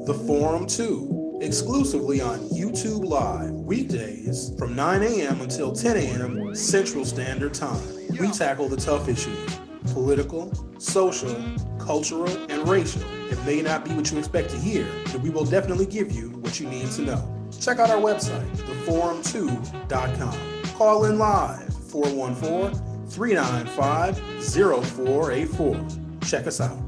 The Forum 2, exclusively on YouTube Live, weekdays from 9 a.m. until 10 a.m. Central Standard Time. We tackle the tough issues, political, social, cultural, and racial. It may not be what you expect to hear, but we will definitely give you what you need to know. Check out our website, theforum2.com. Call in live, 414-395-0484. Check us out.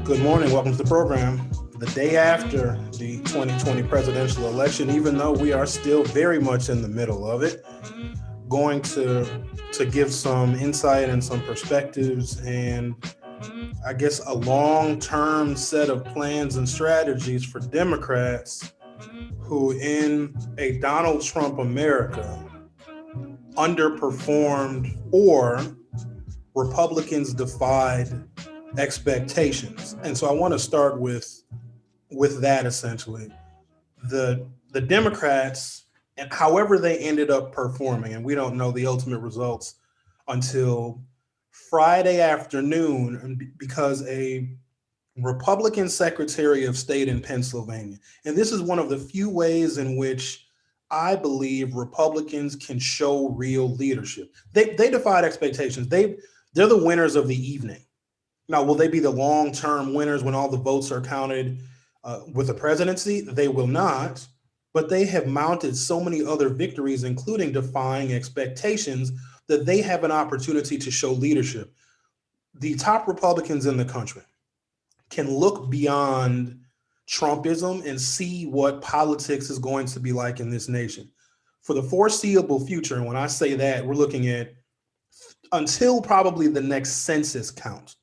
Good morning. Welcome to the program. The day after the 2020 presidential election, even though we are still very much in the middle of it, going to give some insight and some perspectives and I guess a long-term set of plans and strategies for Democrats who in a Donald Trump America underperformed or Republicans defied expectations. And so I want to start with that essentially. The Democrats, and however they ended up performing, and we don't know the ultimate results until Friday afternoon because a Republican Secretary of State in Pennsylvania, and this is one of the few ways in which I believe Republicans can show real leadership. They defied expectations. They're the winners of the evening. Now, will they be the long-term winners when all the votes are counted with the presidency? They will not, but they have mounted so many other victories, including defying expectations, that they have an opportunity to show leadership. The top Republicans in the country can look beyond Trumpism and see what politics is going to be like in this nation. For the foreseeable future, and when I say that, we're looking at until probably the next census count.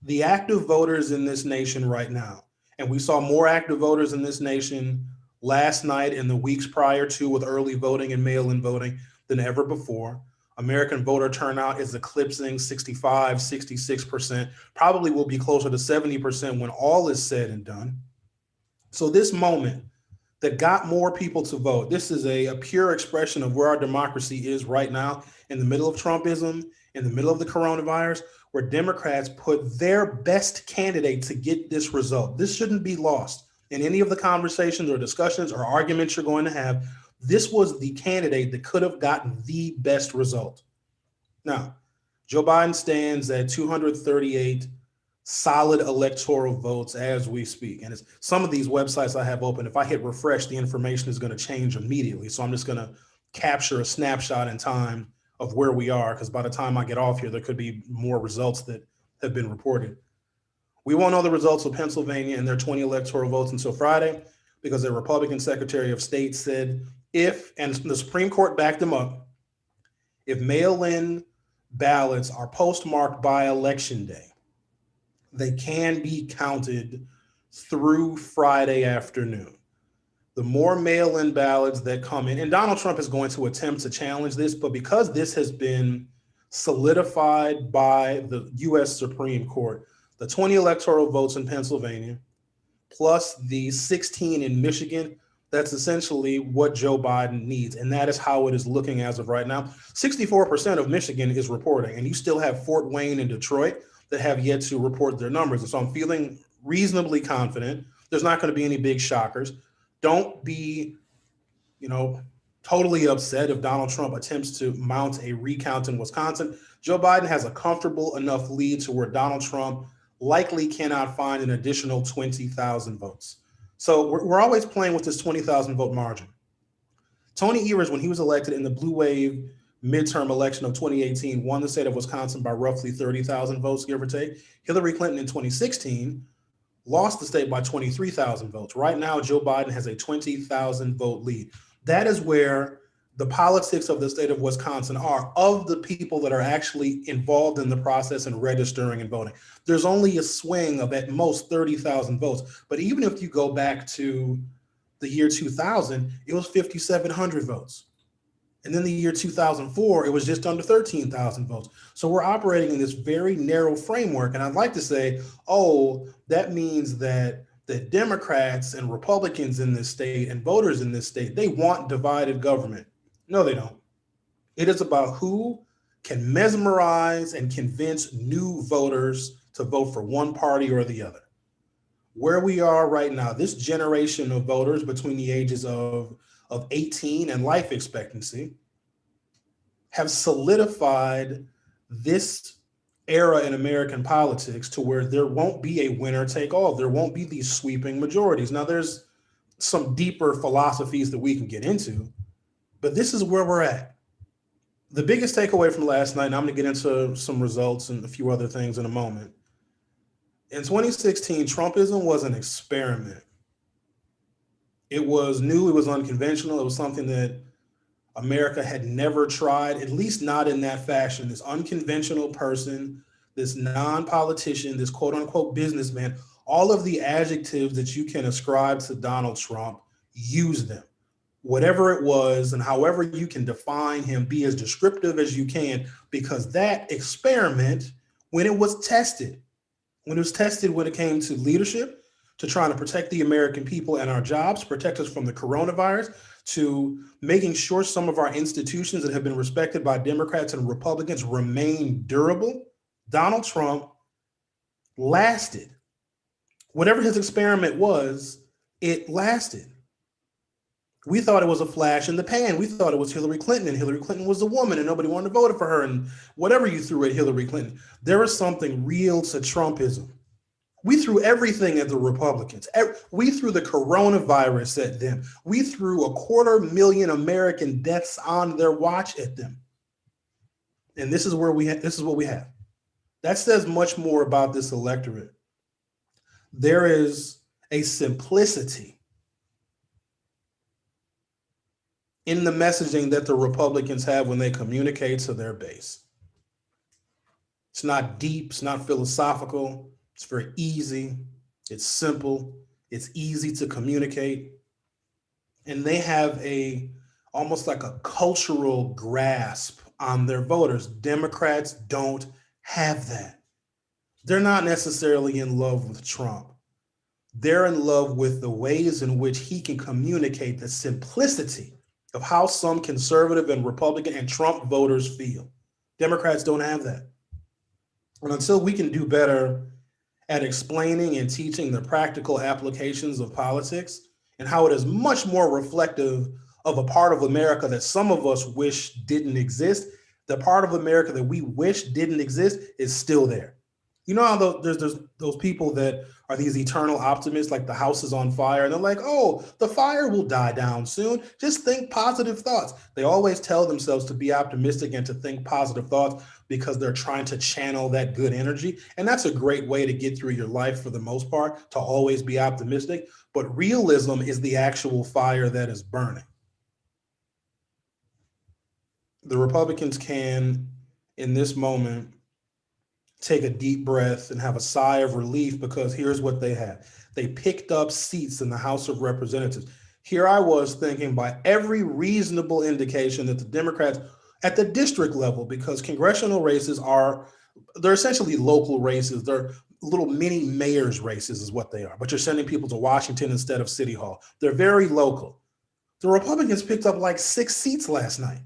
The active voters in this nation right now, and we saw more active voters in this nation last night and the weeks prior to with early voting and mail-in voting than ever before. American voter turnout is eclipsing 65, 66%, probably will be closer to 70% when all is said and done. So this moment that got more people to vote, this is a pure expression of where our democracy is right now in the middle of Trumpism, in the middle of the coronavirus, where Democrats put their best candidate to get this result. This shouldn't be lost in any of the conversations or discussions or arguments you're going to have. This was the candidate that could have gotten the best result. Now, Joe Biden stands at 238 solid electoral votes as we speak. And it's some of these websites I have open, if I hit refresh, the information is going to change immediately. So I'm just going to capture a snapshot in time of where we are, because by the time I get off here, there could be more results that have been reported. We won't know the results of Pennsylvania and their 20 electoral votes until Friday, because the Republican Secretary of State said if, and the Supreme Court backed them up, if mail-in ballots are postmarked by Election Day, they can be counted through Friday afternoon. The more mail-in ballots that come in, and Donald Trump is going to attempt to challenge this, but because this has been solidified by the U.S. Supreme Court, the 20 electoral votes in Pennsylvania, plus the 16 in Michigan, That's essentially what Joe Biden needs. And that is how it is looking as of right now. 64% of Michigan is reporting, and you still have Fort Wayne and Detroit that have yet to report their numbers. And so I'm feeling reasonably confident. There's not going to be any big shockers. Don't be, you know, totally upset if Donald Trump attempts to mount a recount in Wisconsin. Joe Biden has a comfortable enough lead to where Donald Trump likely cannot find an additional 20,000 votes. So we're always playing with this 20,000 vote margin. Tony Evers, when he was elected in the blue wave midterm election of 2018, won the state of Wisconsin by roughly 30,000 votes, give or take. Hillary Clinton in 2016 lost the state by 23,000 votes. Right now, Joe Biden has a 20,000 vote lead. That is where the politics of the state of Wisconsin are, of the people that are actually involved in the process and registering and voting. There's only a swing of at most 30,000 votes. But even if you go back to the year 2000, it was 5,700 votes. And then the year 2004, it was just under 13,000 votes. So we're operating in this very narrow framework. And I'd like to say, oh, that means that the Democrats and Republicans in this state and voters in this state, they want divided government. No, they don't. It is about who can mesmerize and convince new voters to vote for one party or the other. Where we are right now, this generation of voters between the ages of 18 and life expectancy have solidified this era in American politics to where there won't be a winner take all. There won't be these sweeping majorities. Now, there's some deeper philosophies that we can get into, but this is where we're at. The biggest takeaway from last night, and I'm going to get into some results and a few other things in a moment. In 2016, Trumpism was an experiment. It was new, it was unconventional, it was something that America had never tried, at least not in that fashion. This unconventional person, this non-politician, this quote unquote businessman, all of the adjectives that you can ascribe to Donald Trump, use them. Whatever it was and however you can define him, be as descriptive as you can, because that experiment, when it was tested when it came to leadership, to trying to protect the American people and our jobs, protect us from the coronavirus, to making sure some of our institutions that have been respected by Democrats and Republicans remain durable, Donald Trump lasted. Whatever his experiment was, it lasted. We thought it was a flash in the pan. We thought it was Hillary Clinton, and Hillary Clinton was a woman, and nobody wanted to vote for her, and whatever you threw at Hillary Clinton. There is something real to Trumpism. We threw everything at the Republicans. We threw the coronavirus at them. We threw 250,000 American deaths on their watch at them. And this is where this is what we have. That says much more about this electorate. There is a simplicity in the messaging that the Republicans have when they communicate to their base. It's not deep, it's not philosophical, it's very easy, it's simple, it's easy to communicate. And they have almost like a cultural grasp on their voters. Democrats don't have that. They're not necessarily in love with Trump. They're in love with the ways in which he can communicate the simplicity of how some conservative and Republican and Trump voters feel. Democrats don't have that. And until we can do better at explaining and teaching the practical applications of politics and how it is much more reflective of a part of America that some of us wish didn't exist, the part of America that we wish didn't exist is still there. You know how there's those people that are these eternal optimists, like the house is on fire, and they're like, oh, the fire will die down soon. Just think positive thoughts. They always tell themselves to be optimistic and to think positive thoughts because they're trying to channel that good energy. And that's a great way to get through your life for the most part, to always be optimistic. But realism is the actual fire that is burning. The Republicans can, in this moment, take a deep breath and have a sigh of relief, because here's what they have. They picked up seats in the House of Representatives. Here I was thinking, by every reasonable indication, that the Democrats at the district level, because congressional races they're essentially local races. They're little mini mayor's races is what they are, but you're sending people to Washington instead of City Hall. They're very local. The Republicans picked up like 6 seats last night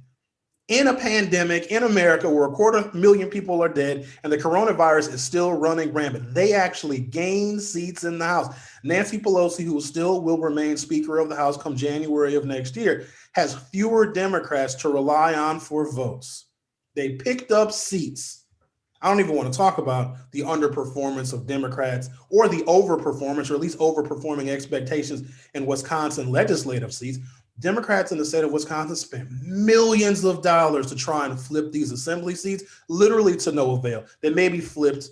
in a pandemic in America where 250,000 people are dead and the coronavirus is still running rampant. They actually gained seats in the House. Nancy Pelosi, who still will remain Speaker of the House come January of next year, has fewer Democrats to rely on for votes. They picked up seats. I don't even want to talk about the underperformance of Democrats or the overperformance, or at least overperforming expectations in Wisconsin legislative seats. Democrats in the state of Wisconsin spent millions of dollars to try and flip these assembly seats, literally to no avail. They maybe flipped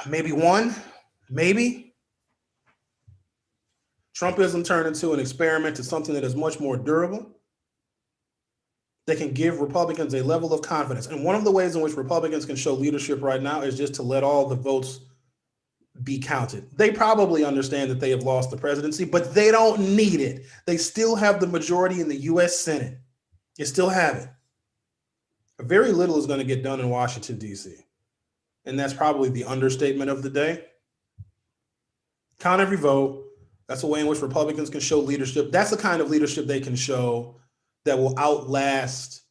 maybe one, maybe. Trumpism turned into an experiment to something that is much more durable, that can give Republicans a level of confidence. And one of the ways in which Republicans can show leadership right now is just to let all the votes be counted. They probably understand that they have lost the presidency, but they don't need it. They still have the majority in the US Senate. They still have it. Very little is going to get done in Washington, D.C. And that's probably the understatement of the day. Count every vote. That's a way in which Republicans can show leadership. That's the kind of leadership they can show that will outlast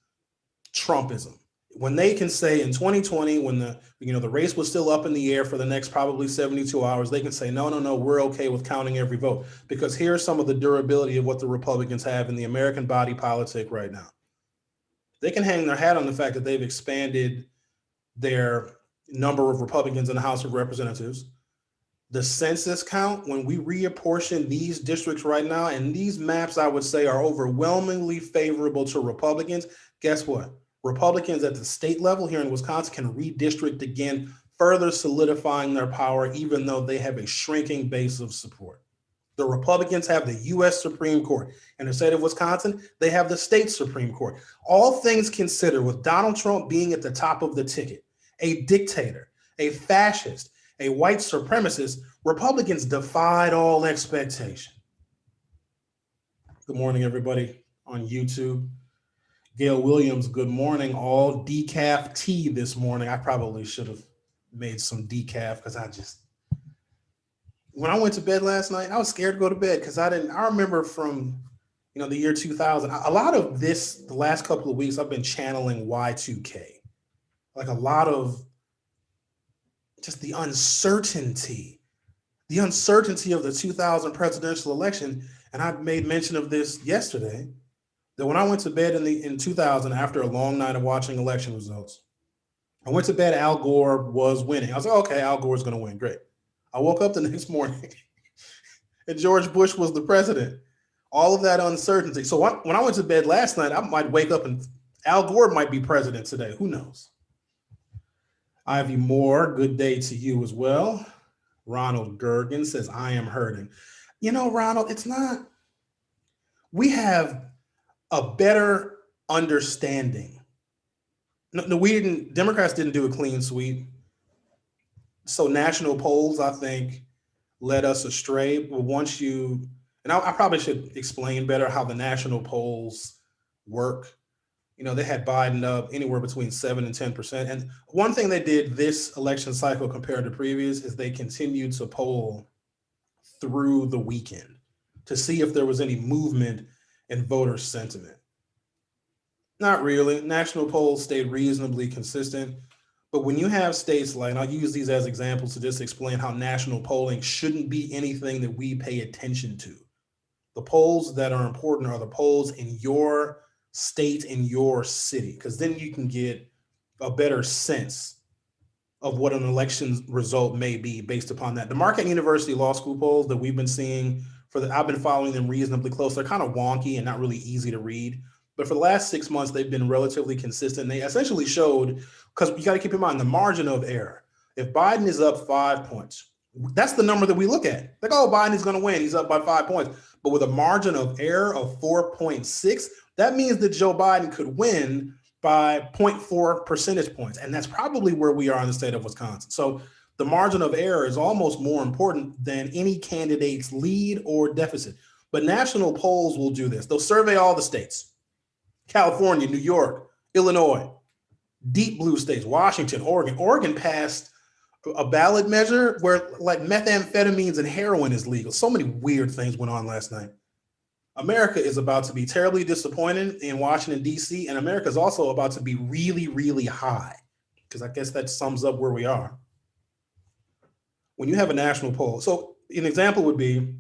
Trumpism. When they can say in 2020, when the race was still up in the air for the next probably 72 hours, they can say, no, we're okay with counting every vote. Because here's some of the durability of what the Republicans have in the American body politic right now. They can hang their hat on the fact that they've expanded their number of Republicans in the House of Representatives. The census count, when we reapportion these districts right now, and these maps, I would say, are overwhelmingly favorable to Republicans. Guess what? Republicans at the state level here in Wisconsin can redistrict again, further solidifying their power, even though they have a shrinking base of support. The Republicans have the U.S. Supreme Court. In the state of Wisconsin, they have the state Supreme Court. All things considered, with Donald Trump being at the top of the ticket, a dictator, a fascist, a white supremacist, Republicans defied all expectation. Good morning, everybody on YouTube. Gail Williams, good morning. All decaf tea this morning. I probably should have made some decaf because when I went to bed last night, I was scared to go to bed because I remember from the year 2000, a lot of this, the last couple of weeks, I've been channeling Y2K. Like a lot of just the uncertainty of the 2000 presidential election. And I made mention of this yesterday, that when I went to bed in 2000, after a long night of watching election results, I went to bed, Al Gore was winning. I was like, okay, Al Gore's going to win. Great. I woke up the next morning and George Bush was the president. All of that uncertainty. So when I went to bed last night, I might wake up and Al Gore might be president today. Who knows? Ivy Moore, good day to you as well. Ronald Gergen says, I am hurting. Ronald, it's not. We have a better understanding. No, Democrats didn't do a clean sweep. So national polls, I think, led us astray. But I probably should explain better how the national polls work. They had Biden up anywhere between 7 and 10%. And one thing they did this election cycle compared to previous is they continued to poll through the weekend to see if there was any movement in voter sentiment. Not really. National polls stayed reasonably consistent. But when you have states like, and I'll use these as examples to just explain how national polling shouldn't be anything that we pay attention to. The polls that are important are the polls in your state, in your city, because then you can get a better sense of what an election result may be based upon that. The Marquette University Law School polls that we've been seeing I've been following them reasonably close. They're kind of wonky and not really easy to read. But for the last 6 months, they've been relatively consistent. They essentially showed, because you got to keep in mind the margin of error. If Biden is up 5 points, that's the number that we look at. Like, oh, Biden is going to win. He's up by 5 points. But with a margin of error of 4.6, that means that Joe Biden could win by 0.4 percentage points. And that's probably where we are in the state of Wisconsin. So the margin of error is almost more important than any candidate's lead or deficit. But national polls will do this. They'll survey all the states: California, New York, Illinois, deep blue states, Washington, Oregon. Oregon passed A ballot measure where like methamphetamines and heroin is legal. So many weird things went on last night. America is about to be terribly disappointed in Washington, D.C., and America is also about to be really, really high, because I guess that sums up where we are. When you have a national poll, so an example would be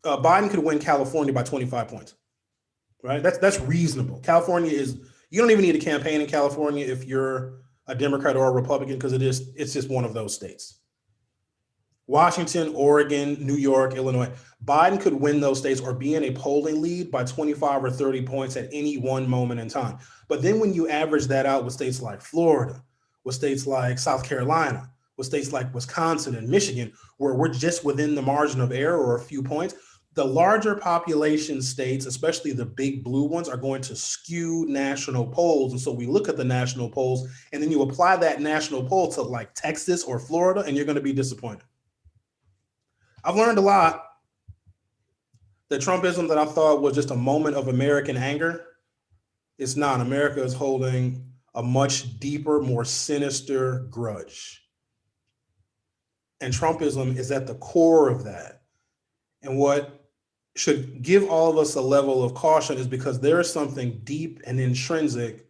Biden could win California by 25 points, right? That's reasonable. California is, you don't even need a campaign in California if you're a Democrat or a Republican, because it's just one of those states. Washington, Oregon, New York, Illinois. Biden could win those states or be in a polling lead by 25 or 30 points at any one moment in time. But then when you average that out with states like Florida, with states like South Carolina, with states like Wisconsin and Michigan, where we're just within the margin of error or a few points, the larger population states, especially the big blue ones, are going to skew national polls. And so we look at the national polls, and then you apply that national poll to like Texas or Florida, and you're going to be disappointed. I've learned a lot. The Trumpism that I thought was just a moment of American anger, it's not. America is holding a much deeper, more sinister grudge. And Trumpism is at the core of that. And what should give all of us a level of caution is because there is something deep and intrinsic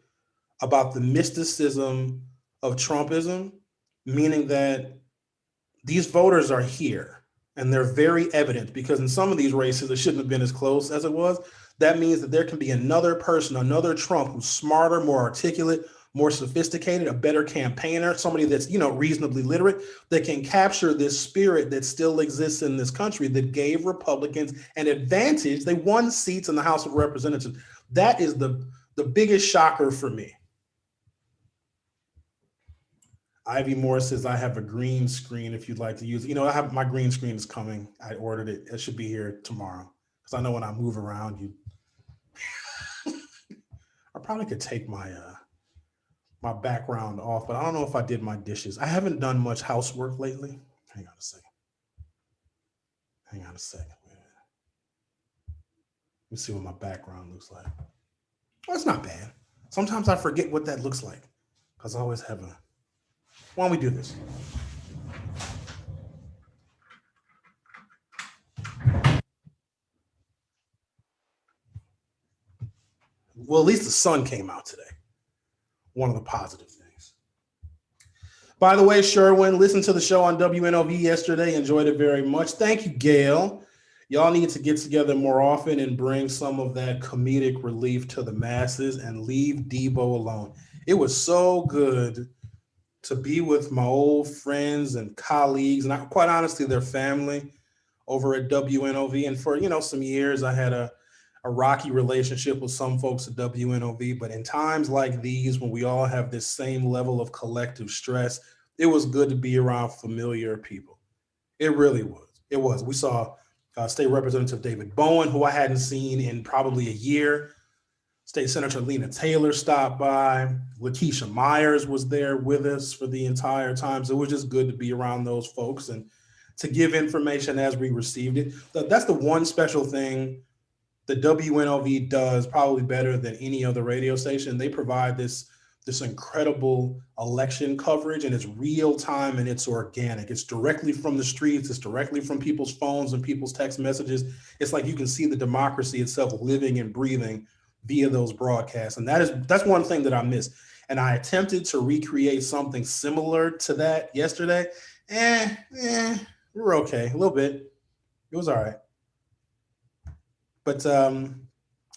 about the mysticism of Trumpism, meaning that these voters are here. And they're very evident, because in some of these races, it shouldn't have been as close as it was. That means that there can be another person, another Trump, who's smarter, more articulate, more sophisticated, a better campaigner, somebody that's, reasonably literate, that can capture this spirit that still exists in this country that gave Republicans an advantage. They won seats in the House of Representatives. That is the biggest shocker for me. Ivy Moore says, I have a green screen if you'd like to use it. I have my green screen is coming. I ordered it. It should be here tomorrow. Because I know when I move around, I probably could take my my background off, but I don't know if I did my dishes. I haven't done much housework lately. Hang on a second. Wait a minute. Let me see what my background looks like. Well, it's not bad. Sometimes I forget what that looks like, because I always have a... Why don't we do this? Well, at least the sun came out today. One of the positive things. By the way, Sherwin, listened to the show on WNOV yesterday. Enjoyed it very much. Thank you, Gail. Y'all need to get together more often and bring some of that comedic relief to the masses and leave Debo alone. It was so good to be with my old friends and colleagues, and quite honestly, their family over at WNOV. And for, some years, I had a rocky relationship with some folks at WNOV. But in times like these, when we all have this same level of collective stress, it was good to be around familiar people. It really was. It was. We saw State Representative David Bowen, who I hadn't seen in probably a year. State Senator Lena Taylor stopped by. Lakeisha Myers was there with us for the entire time. So it was just good to be around those folks and to give information as we received it. That's the one special thing that WNOV does probably better than any other radio station. They provide this incredible election coverage, and it's real time and it's organic. It's directly from the streets. It's directly from people's phones and people's text messages. It's like you can see the democracy itself living and breathing via those broadcasts. And that's one thing that I miss. And I attempted to recreate something similar to that yesterday. We were okay, a little bit. It was all right. But it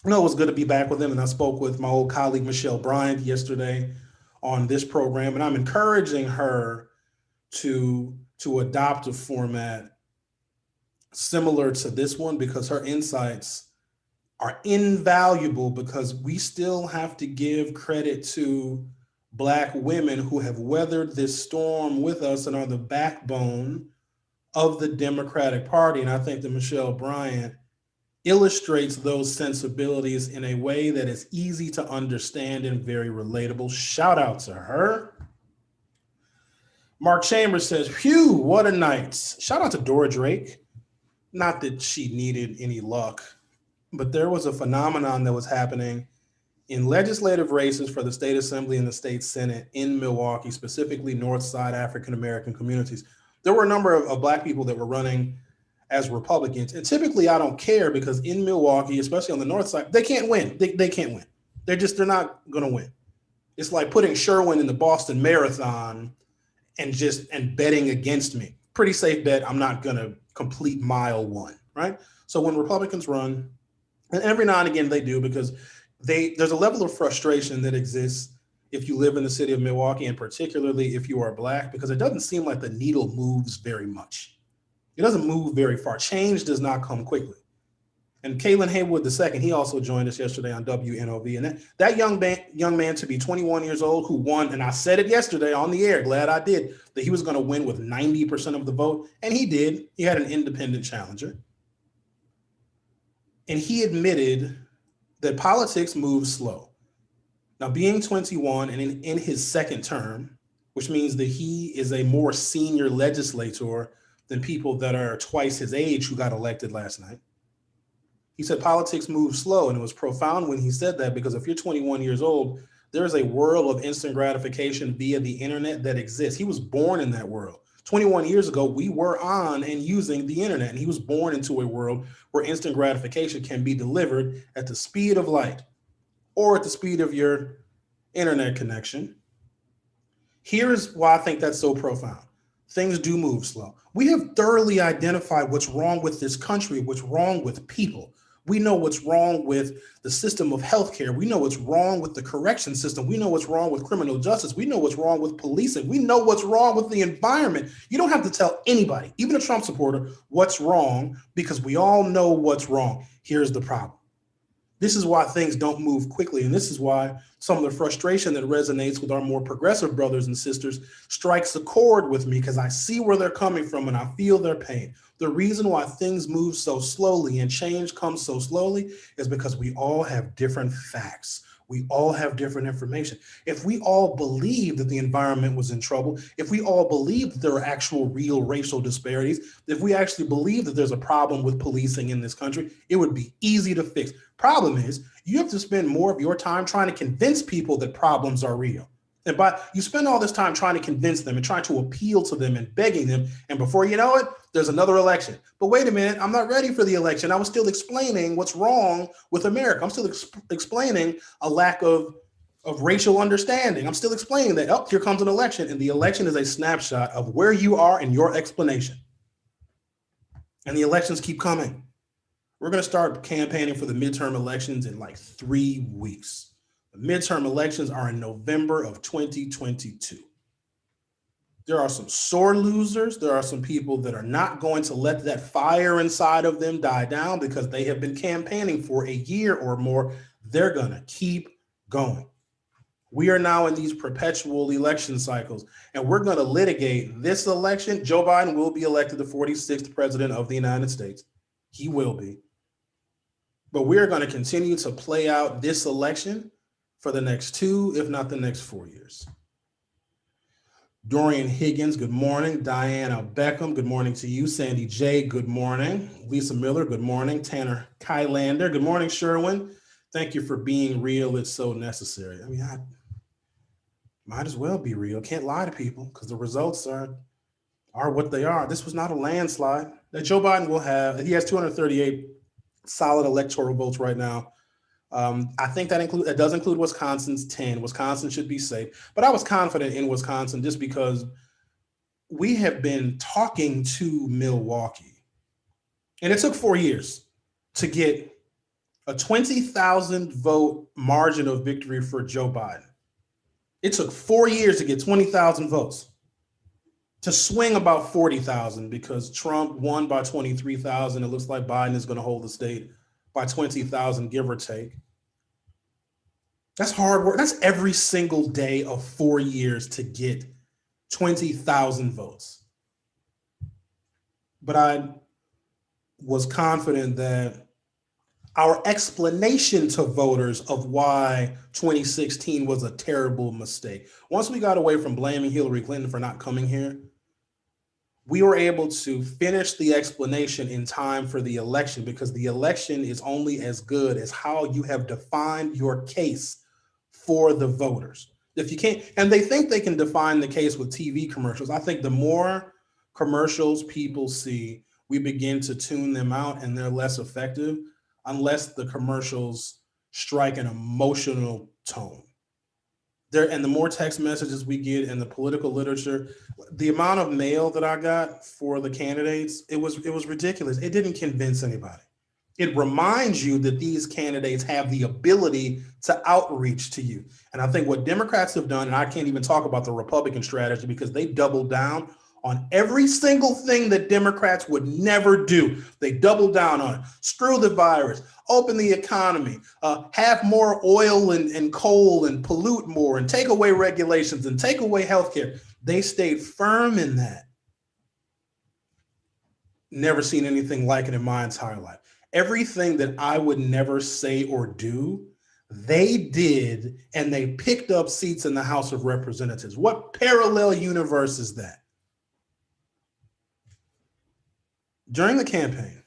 was good to be back with him. And I spoke with my old colleague, Michelle Bryant, yesterday on this program. And I'm encouraging her to adopt a format similar to this one, because her insights are invaluable, because we still have to give credit to Black women who have weathered this storm with us and are the backbone of the Democratic Party. And I think that Michelle Bryant illustrates those sensibilities in a way that is easy to understand and very relatable. Shout out to her. Mark Chambers says, phew, what a night. Shout out to Dora Drake. Not that she needed any luck, but there was a phenomenon that was happening in legislative races for the state assembly and the state senate in Milwaukee, specifically North Side African American communities, there were a number of Black people that were running as Republicans. And typically I don't care because in Milwaukee, especially on the North Side, they can't win. They can't win. They're not going to win. It's like putting Sherwin in the Boston Marathon and betting against me. Pretty safe bet. I'm not going to complete mile one, right? So when Republicans run, and every now and again they do, because there's a level of frustration that exists if you live in the city of Milwaukee, and particularly if you are Black, because it doesn't seem like the needle moves very much. It doesn't move very far. Change does not come quickly. And Kalen Haywood II, he also joined us yesterday on WNOV. And that young man to be 21 years old who won, and I said it yesterday on the air, glad I did, that he was going to win with 90% of the vote. And he did. He had an independent challenger. And he admitted that politics moves slow. Now, being 21 and in his second term, which means that he is a more senior legislator than people that are twice his age who got elected last night. He said politics move slow, and it was profound when he said that, because if you're 21 years old, there is a world of instant gratification via the internet that exists. He was born in that world. 21 years ago, we were on and using the internet, and he was born into a world where instant gratification can be delivered at the speed of light or at the speed of your internet connection. Here's why I think that's so profound. Things do move slow. We have thoroughly identified what's wrong with this country, what's wrong with people. We know what's wrong with the system of healthcare. We know what's wrong with the correction system. We know what's wrong with criminal justice. We know what's wrong with policing. We know what's wrong with the environment. You don't have to tell anybody, even a Trump supporter, what's wrong, because we all know what's wrong. Here's the problem. This is why things don't move quickly. And this is why some of the frustration that resonates with our more progressive brothers and sisters strikes a chord with me, because I see where they're coming from and I feel their pain. The reason why things move so slowly and change comes so slowly is because we all have different facts. We all have different information. If we all believed that the environment was in trouble, if we all believed that there are actual real racial disparities, if we actually believe that there's a problem with policing in this country, it would be easy to fix. Problem is, you have to spend more of your time trying to convince people that problems are real. And you spend all this time trying to convince them and trying to appeal to them and begging them. And before you know it, there's another election. But wait a minute, I'm not ready for the election. I was still explaining what's wrong with America. I'm still explaining a lack of racial understanding. I'm still explaining that, oh, here comes an election. And the election is a snapshot of where you are in your explanation. And the elections keep coming. We're going to start campaigning for the midterm elections in like 3 weeks. The midterm elections are in November of 2022. There are some sore losers. There are some people that are not going to let that fire inside of them die down because they have been campaigning for a year or more. They're going to keep going. We are now in these perpetual election cycles, and we're going to litigate this election. Joe Biden will be elected the 46th president of the United States. He will be. But we're going to continue to play out this election for the next 2, if not the next 4 years. Dorian Higgins, good morning. Diana Beckham, good morning to you. Sandy J, good morning. Lisa Miller, good morning. Tanner Kylander, good morning. Sherwin, thank you for being real. It's so necessary. I mean, I might as well be real. Can't lie to people because the results are what they are. This was not a landslide that Joe Biden will have. He has 238 solid electoral votes right now. I think that does include Wisconsin's 10. Wisconsin should be safe, but I was confident in Wisconsin just because we have been talking to Milwaukee, and it took 4 years to get a 20,000 vote margin of victory for Joe Biden. It took 4 years to get 20,000 votes, to swing about 40,000 because Trump won by 23,000. It looks like Biden is going to hold the state by 20,000, give or take. That's hard work. That's every single day of 4 years to get 20,000 votes. But I was confident that our explanation to voters of why 2016 was a terrible mistake, once we got away from blaming Hillary Clinton for not coming here, we were able to finish the explanation in time for the election, because the election is only as good as how you have defined your case for the voters. If you can't, and they think they can define the case with TV commercials. I think the more commercials people see, we begin to tune them out and they're less effective unless the commercials strike an emotional tone. There, and the more text messages we get in the political literature, the amount of mail that I got for the candidates, it was ridiculous. It didn't convince anybody. It reminds you that these candidates have the ability to outreach to you. And I think what Democrats have done, and I can't even talk about the Republican strategy because they doubled down on every single thing that Democrats would never do. They doubled down on it. Screw the virus, open the economy, have more oil and coal and pollute more and take away regulations and take away healthcare. They stayed firm in that. Never seen anything like it in my entire life. Everything that I would never say or do, they did, and they picked up seats in the House of Representatives. What parallel universe is that? During the campaign,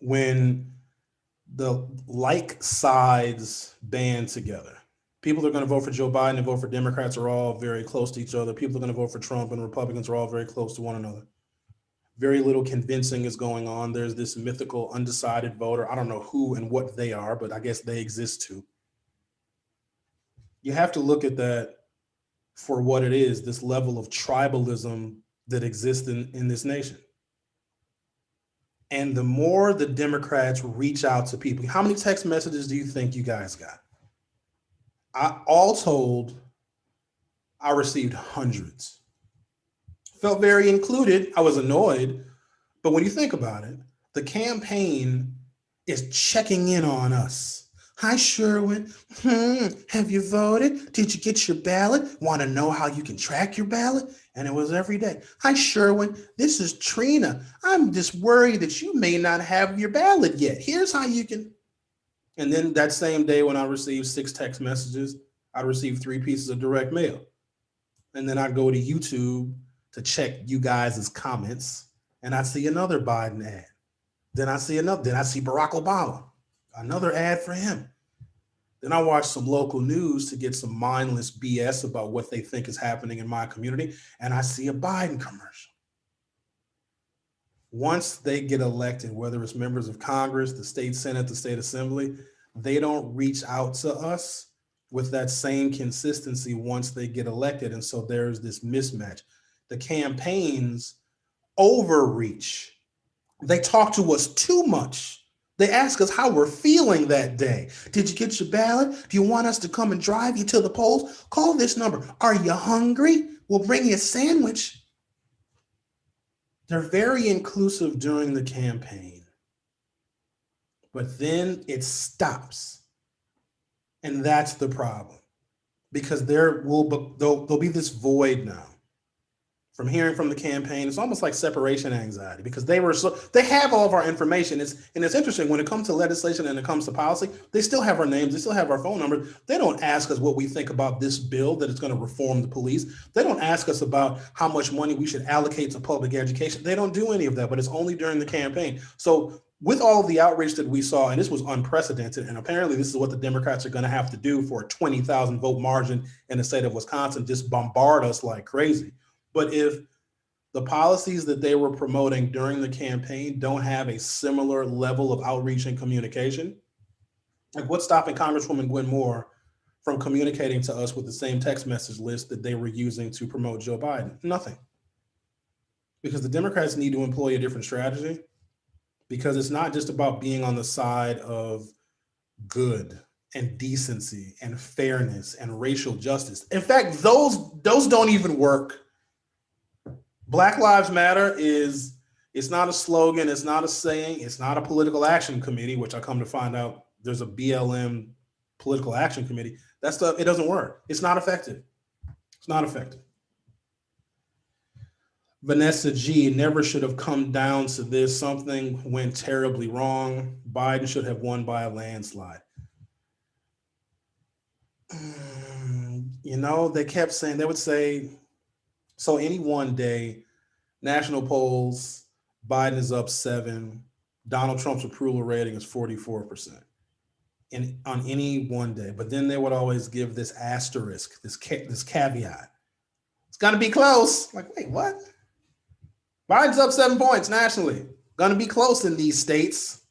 when the like sides band together, people are going to vote for Joe Biden and vote for Democrats are all very close to each other. People are going to vote for Trump and Republicans are all very close to one another. Very little convincing is going on. There's this mythical undecided voter. I don't know who and what they are, but I guess they exist too. You have to look at that for what it is, this level of tribalism that exists in this nation. And the more the Democrats reach out to people, how many text messages do you think you guys got? All told, I received hundreds. Felt very included. I was annoyed. But when you think about it, the campaign is checking in on us. Hi, Sherwin. Have you voted? Did you get your ballot? Want to know how you can track your ballot? And it was every day. Hi, Sherwin. This is Trina. I'm just worried that you may not have your ballot yet. Here's how you can. And then that same day when I received 6 text messages, I received 3 pieces of direct mail. And then I go to YouTube to check you guys' comments, and I see another Biden ad. Then I see another. Then I see Barack Obama, another ad for him. Then I watch some local news to get some mindless BS about what they think is happening in my community, and I see a Biden commercial. Once they get elected, whether it's members of Congress, the state Senate, the state assembly, they don't reach out to us with that same consistency once they get elected. And so there's this mismatch. The campaigns overreach. They talk to us too much. They ask us how we're feeling that day. Did you get your ballot? Do you want us to come and drive you to the polls? Call this number. Are you hungry? We'll bring you a sandwich. They're very inclusive during the campaign, but then it stops. And that's the problem, because there'll be this void now from hearing from the campaign. It's almost like separation anxiety, because they have all of our information. It's interesting when it comes to legislation and it comes to policy, they still have our names, they still have our phone numbers. They don't ask us what we think about this bill that is going to reform the police. They don't ask us about how much money we should allocate to public education. They don't do any of that, but it's only during the campaign. So with all of the outreach that we saw, and this was unprecedented, and apparently this is what the Democrats are going to have to do for a 20,000 vote margin in the state of Wisconsin, just bombard us like crazy. But if the policies that they were promoting during the campaign don't have a similar level of outreach and communication, like what's stopping Congresswoman Gwen Moore from communicating to us with the same text message list that they were using to promote Joe Biden? Nothing. Because the Democrats need to employ a different strategy, because it's not just about being on the side of good and decency and fairness and racial justice. In fact, those don't even work. Black Lives Matter it's not a slogan, it's not a saying, it's not a political action committee, which I come to find out there's a BLM political action committee. That stuff, it doesn't work. It's not effective. It's not effective. Vanessa G, never should have come down to this. Something went terribly wrong. Biden should have won by a landslide. They kept saying, they would say, so any one day, National polls, Biden is up 7. Donald Trump's approval rating is 44% on any one day. But then they would always give this asterisk, this caveat. It's going to be close. Like, wait, what? Biden's up 7 points nationally. Going to be close in these states.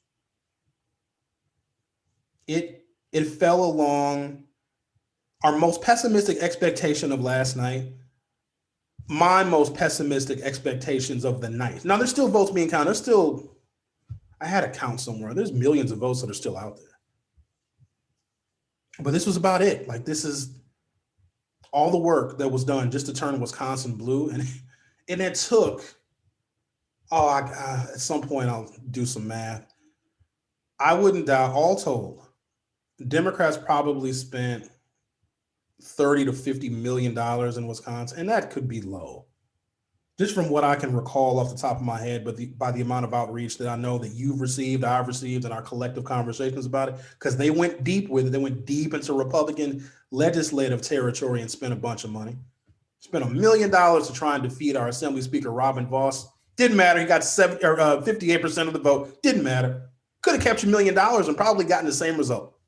It fell along our most pessimistic expectation of last night. My most pessimistic expectations of the night. Now, there's still votes being counted. I had a count somewhere. There's millions of votes that are still out there. But this was about it. Like, this is all the work that was done just to turn Wisconsin blue. And it took, at some point I'll do some math. I wouldn't doubt, all told, Democrats probably spent $30 to $50 million in Wisconsin, and that could be low. Just from what I can recall off the top of my head, but by the amount of outreach that I know that you've received, I've received, and our collective conversations about it, because they went deep with it. They went deep into Republican legislative territory and spent a bunch of money. Spent $1 million to try and defeat our Assembly Speaker, Robin Vos. Didn't matter. He got 58% of the vote. Didn't matter. Could have kept you $1 million and probably gotten the same result.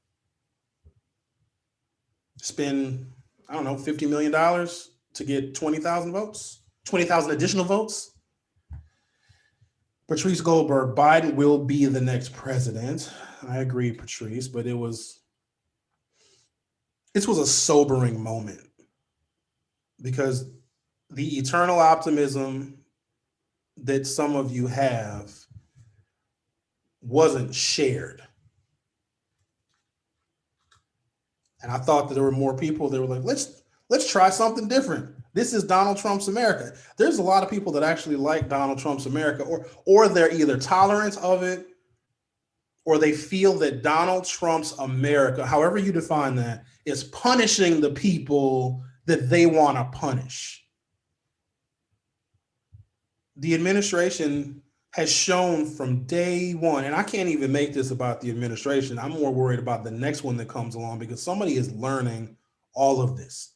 Spend, I don't know, $50 million to get 20,000 votes, 20,000 additional votes. Patrice Goldberg, Biden will be the next president. I agree, Patrice, but this was a sobering moment because the eternal optimism that some of you have wasn't shared. And I thought that there were more people that were like, let's try something different. This is Donald Trump's America. There's a lot of people that actually like Donald Trump's America, or they're either tolerant of it, or they feel that Donald Trump's America, however you define that, is punishing the people that they want to punish. The administration has shown from day one, and I can't even make this about the administration. I'm more worried about the next one that comes along because somebody is learning all of this.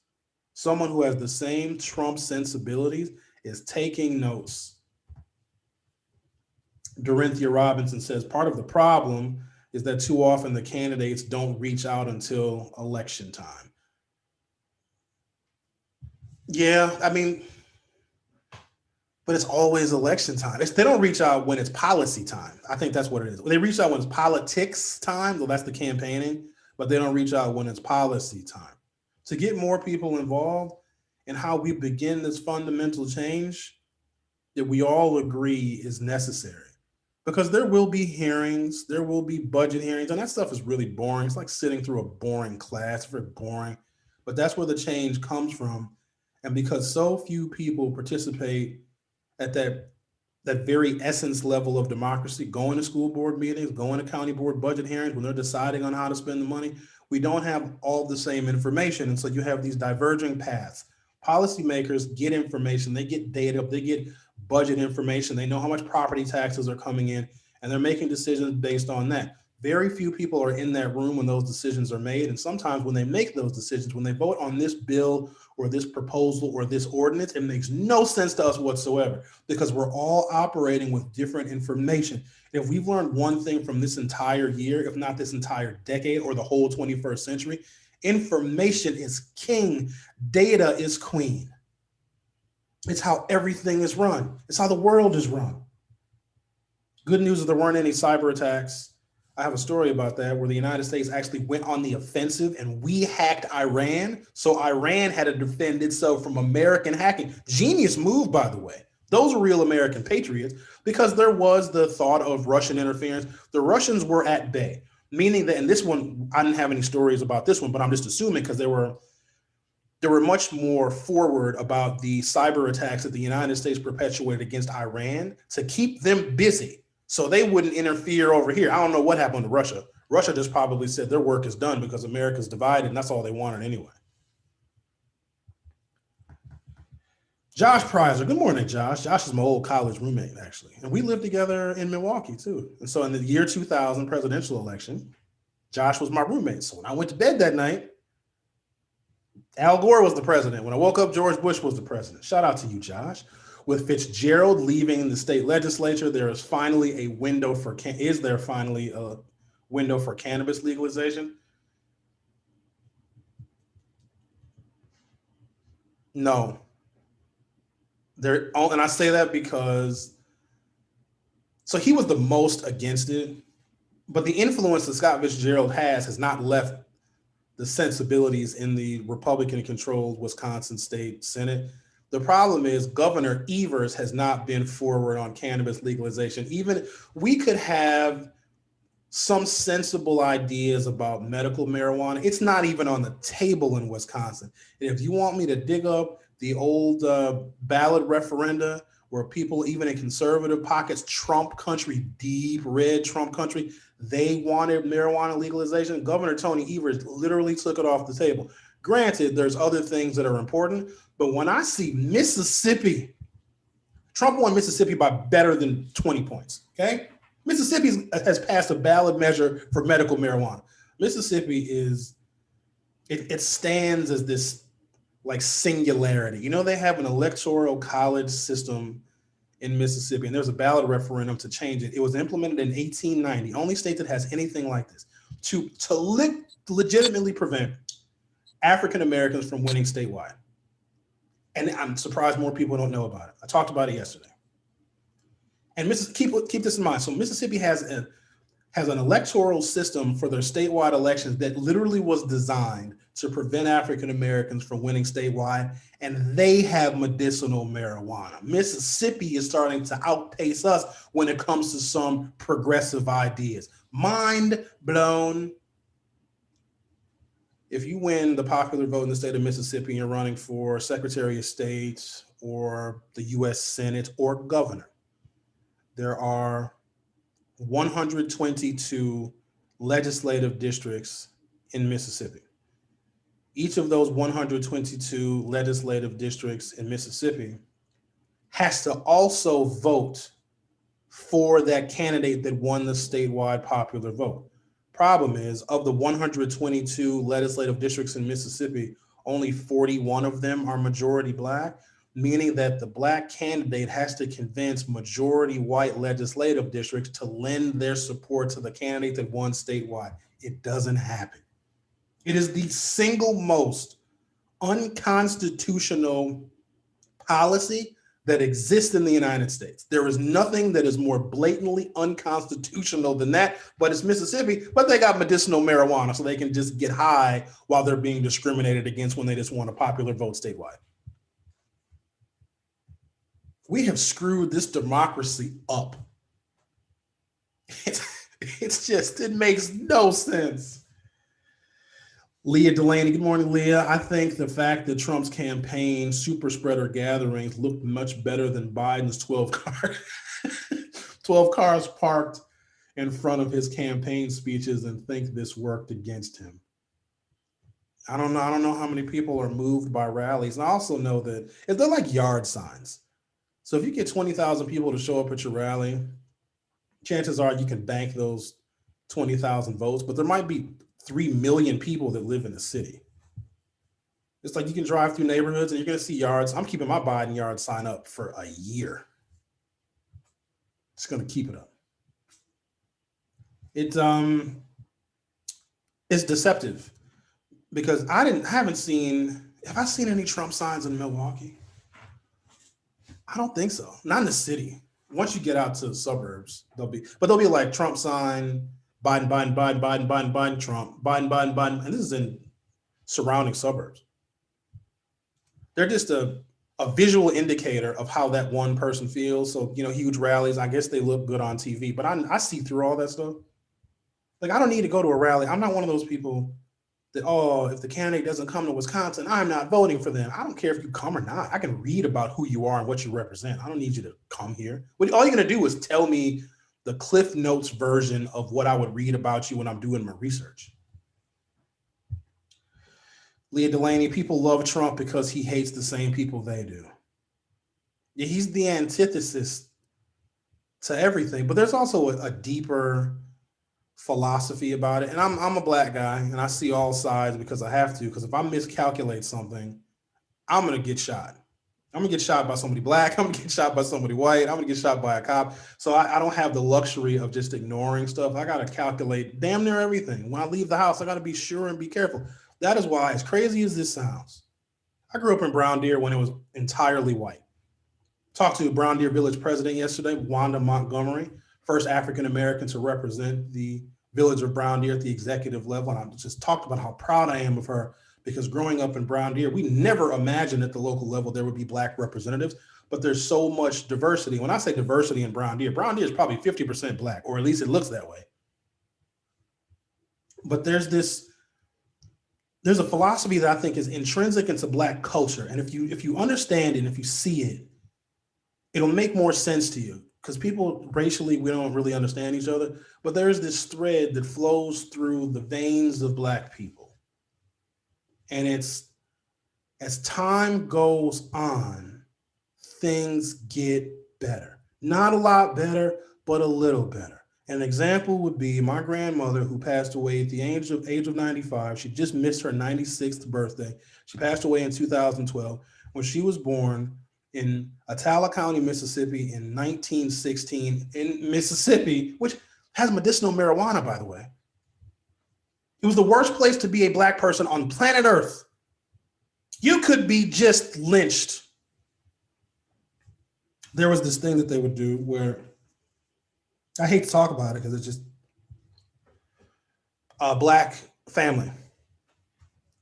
Someone who has the same Trump sensibilities is taking notes. Dorinthia Robinson says, part of the problem is that too often the candidates don't reach out until election time. Yeah, I mean, but it's always election time. They don't reach out when it's policy time. I think that's what it is. They reach out when it's politics time, well, that's the campaigning, but they don't reach out when it's policy time. To get more people involved in how we begin this fundamental change that we all agree is necessary. Because there will be hearings, there will be budget hearings, and that stuff is really boring. It's like sitting through a boring class, it's very boring. But that's where the change comes from. And because so few people participate at that very essence level of democracy, going to school board meetings, going to county board budget hearings, when they're deciding on how to spend the money, we don't have all the same information. And so you have these diverging paths. Policymakers get information, they get data, they get budget information, they know how much property taxes are coming in, and they're making decisions based on that. Very few people are in that room when those decisions are made. And sometimes when they make those decisions, when they vote on this bill or this proposal or this ordinance, it makes no sense to us whatsoever because we're all operating with different information. And if we've learned one thing from this entire year, if not this entire decade or the whole 21st century, information is king, data is queen. It's how everything is run. It's how the world is run. Good news is there weren't any cyber attacks. I have a story about that where the United States actually went on the offensive and we hacked Iran. So Iran had to defend itself from American hacking. Genius move, by the way. Those are real American patriots because there was the thought of Russian interference. The Russians were at bay, meaning that, and this one, I didn't have any stories about this one, but I'm just assuming because they were much more forward about the cyber attacks that the United States perpetuated against Iran to keep them busy. So they wouldn't interfere over here. I don't know what happened to Russia. Russia just probably said their work is done because America's divided and that's all they wanted anyway. Josh Prizer. Good morning, Josh. Josh is my old college roommate, actually. And we lived together in Milwaukee, too. And so in the year 2000 presidential election, Josh was my roommate. So when I went to bed that night, Al Gore was the president. When I woke up, George Bush was the president. Shout out to you, Josh. with Fitzgerald leaving the state legislature, there is finally a window for cannabis legalization? No. And I say that because so he was the most against it, but the influence that Scott Fitzgerald has not left the sensibilities in the Republican-controlled Wisconsin State Senate. The problem is Governor Evers has not been forward on cannabis legalization. Even we could have some sensible ideas about medical marijuana. It's not even on the table in Wisconsin. And if you want me to dig up the old ballot referenda where people, even in conservative pockets, Trump country, deep red Trump country, they wanted marijuana legalization. Governor Tony Evers literally took it off the table. Granted, there's other things that are important, but when I see Mississippi, Trump won Mississippi by better than 20 points, okay? Mississippi has passed a ballot measure for medical marijuana. Mississippi it stands as this like singularity. You know, they have an electoral college system in Mississippi, and there's a ballot referendum to change it. It was implemented in 1890, only state that has anything like this, to legitimately prevent African Americans from winning statewide. And I'm surprised more people don't know about it. I talked about it yesterday. And keep this in mind. So Mississippi has an electoral system for their statewide elections that literally was designed to prevent African Americans from winning statewide, and they have medicinal marijuana. Mississippi is starting to outpace us when it comes to some progressive ideas. Mind blown. If you win the popular vote in the state of Mississippi and you're running for Secretary of State or the U.S. Senate or governor, there are 122 legislative districts in Mississippi. Each of those 122 legislative districts in Mississippi has to also vote for that candidate that won the statewide popular vote. Problem is, of the 122 legislative districts in Mississippi, only 41 of them are majority Black, meaning that the Black candidate has to convince majority white legislative districts to lend their support to the candidate that won statewide. It doesn't happen. It is the single most unconstitutional policy that exists in the United States. There is nothing that is more blatantly unconstitutional than that, but it's Mississippi, but they got medicinal marijuana, so they can just get high while they're being discriminated against when they just want a popular vote statewide. We have screwed this democracy up. It makes no sense. Leah Delaney, good morning, Leah. I think the fact that Trump's campaign super spreader gatherings looked much better than Biden's 12 cars parked in front of his campaign speeches, and think this worked against him. I don't know how many people are moved by rallies. And I also know that if they're like yard signs. So if you get 20,000 people to show up at your rally, chances are you can bank those 20,000 votes, but there might be 3 million people that live in the city. It's like you can drive through neighborhoods and you're going to see yards. I'm keeping my Biden yard sign up for a year. Just going to keep it up. It's deceptive because have I seen any Trump signs in Milwaukee? I don't think so. Not in the city. Once you get out to the suburbs, they'll be like Trump sign, Biden, Biden, Biden, Biden, Biden, Biden, Trump, Biden, Biden, Biden. And this is in surrounding suburbs. They're just a visual indicator of how that one person feels. So, huge rallies, I guess they look good on TV, but I see through all that stuff. Like, I don't need to go to a rally. I'm not one of those people that, if the candidate doesn't come to Wisconsin, I'm not voting for them. I don't care if you come or not. I can read about who you are and what you represent. I don't need you to come here. All you're going to do is tell me the Cliff Notes version of what I would read about you when I'm doing my research. Leah Delaney, people love Trump because he hates the same people they do. Yeah, he's the antithesis to everything, but there's also a deeper philosophy about it. And I'm a Black guy and I see all sides because I have to, because if I miscalculate something, I'm going to get shot. I'm gonna get shot by somebody black. I'm gonna get shot by somebody white. I'm gonna get shot by a cop. So I don't have the luxury of just ignoring stuff. I gotta calculate damn near everything. When I leave the house, I gotta be sure and be careful. That is why, as crazy as this sounds, I grew up in Brown Deer when it was entirely white. Talked to Brown Deer Village president yesterday, Wanda Montgomery, first African American to represent the village of Brown Deer at the executive level. And I just talked about how proud I am of her because growing up in Brown Deer, we never imagined at the local level there would be black representatives, but there's so much diversity. When I say diversity in Brown Deer is probably 50% black, or at least it looks that way. But there's a philosophy that I think is intrinsic into black culture. And if you understand it, and if you see it, it'll make more sense to you. Because people racially, we don't really understand each other, but there's this thread that flows through the veins of black people. And it's, as time goes on, things get better. Not a lot better, but a little better. An example would be my grandmother, who passed away at the age of 95. She just missed her 96th birthday. She passed away in 2012. When she was born in Attala County, Mississippi in 1916, in Mississippi, which has medicinal marijuana, by the way. It was the worst place to be a black person on planet Earth. You could be just lynched. There was this thing that they would do where, I hate to talk about it because it's just, a black family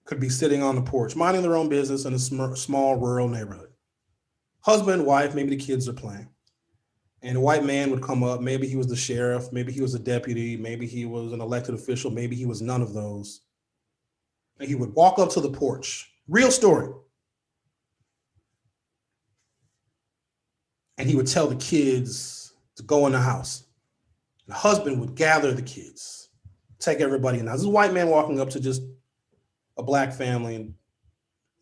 could be sitting on the porch, minding their own business in a small rural neighborhood. Husband, wife, maybe the kids are playing. And a white man would come up. Maybe he was the sheriff. Maybe he was a deputy. Maybe he was an elected official. Maybe he was none of those. And he would walk up to the porch. Real story. And he would tell the kids to go in the house. The husband would gather the kids, take everybody in the house. This is a white man walking up to just a black family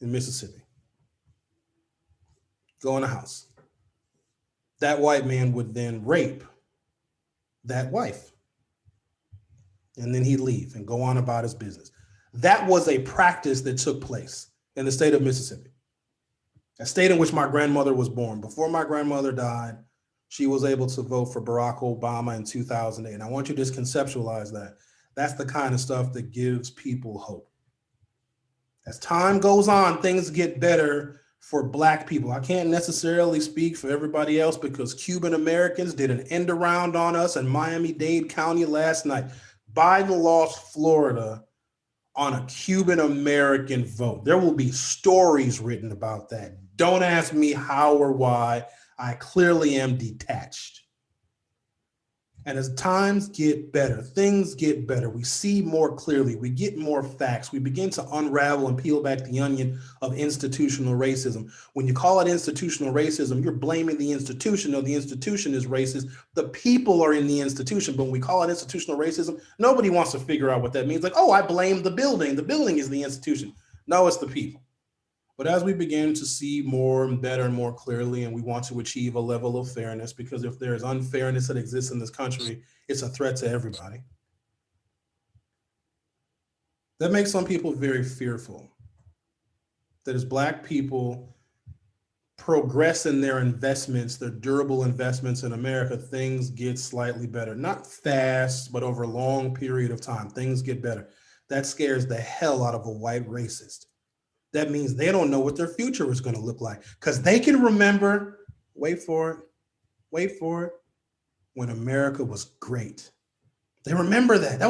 in Mississippi. Go in the house. That white man would then rape that wife. And then he'd leave and go on about his business. That was a practice that took place in the state of Mississippi, a state in which my grandmother was born. Before my grandmother died, she was able to vote for Barack Obama in 2008. And I want you to just conceptualize that. That's the kind of stuff that gives people hope. As time goes on, things get better for black people. I can't necessarily speak for everybody else because Cuban Americans did an end around on us in Miami-Dade County last night. Biden lost Florida on a Cuban American vote. There will be stories written about that. Don't ask me how or why. I clearly am detached. And as times get better, things get better. We see more clearly. We get more facts. We begin to unravel and peel back the onion of institutional racism. When you call it institutional racism, you're blaming the institution. No, the institution is racist. The people are in the institution. But when we call it institutional racism, nobody wants to figure out what that means. Like, oh, I blame the building. The building is the institution. No, it's the people. But as we begin to see more and better and more clearly, and we want to achieve a level of fairness, because if there is unfairness that exists in this country, it's a threat to everybody. That makes some people very fearful that as black people progress in their investments, their durable investments in America, things get slightly better. Not fast, but over a long period of time, things get better. That scares the hell out of a white racist. That means they don't know what their future is going to look like because they can remember, wait for it, when America was great. They remember that.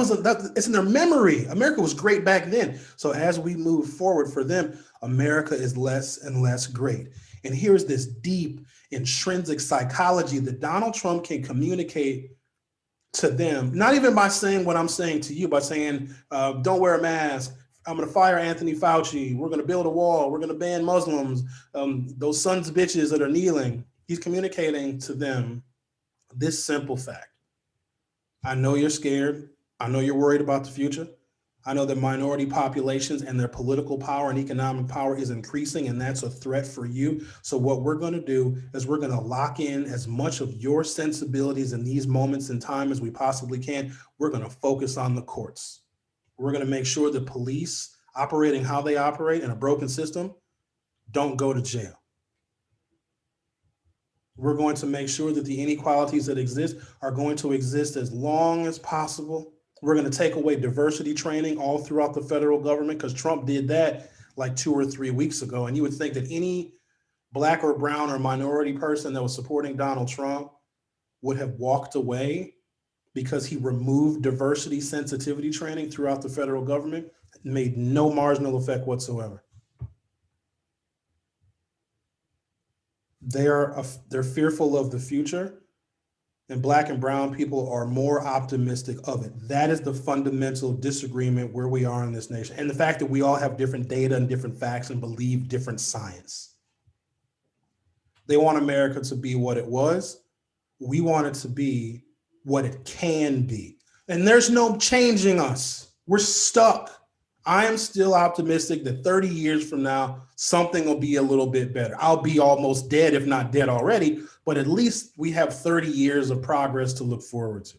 It's in their memory. America was great back then. So as we move forward for them, America is less and less great. And here's this deep intrinsic psychology that Donald Trump can communicate to them, not even by saying what I'm saying to you, by saying, don't wear a mask. I'm going to fire Anthony Fauci. We're going to build a wall. We're going to ban Muslims. Those sons of bitches that are kneeling. He's communicating to them this simple fact. I know you're scared. I know you're worried about the future. I know that minority populations and their political power and economic power is increasing, and that's a threat for you. So what we're going to do is we're going to lock in as much of your sensibilities in these moments in time as we possibly can. We're going to focus on the courts. We're going to make sure the police operating how they operate in a broken system don't go to jail. We're going to make sure that the inequalities that exist are going to exist as long as possible. We're going to take away diversity training all throughout the federal government because Trump did that like 2 or 3 weeks ago. And you would think that any black or brown or minority person that was supporting Donald Trump would have walked away because he removed diversity sensitivity training throughout the federal government. It made no marginal effect whatsoever. They're fearful of the future, and black and brown people are more optimistic of it. That is the fundamental disagreement where we are in this nation, and the fact that we all have different data and different facts and believe different science. They want America to be what it was. We want it to be what it can be, and there's no changing us. We're stuck. I am still optimistic that 30 years from now, something will be a little bit better. I'll be almost dead, if not dead already, but at least we have 30 years of progress to look forward to.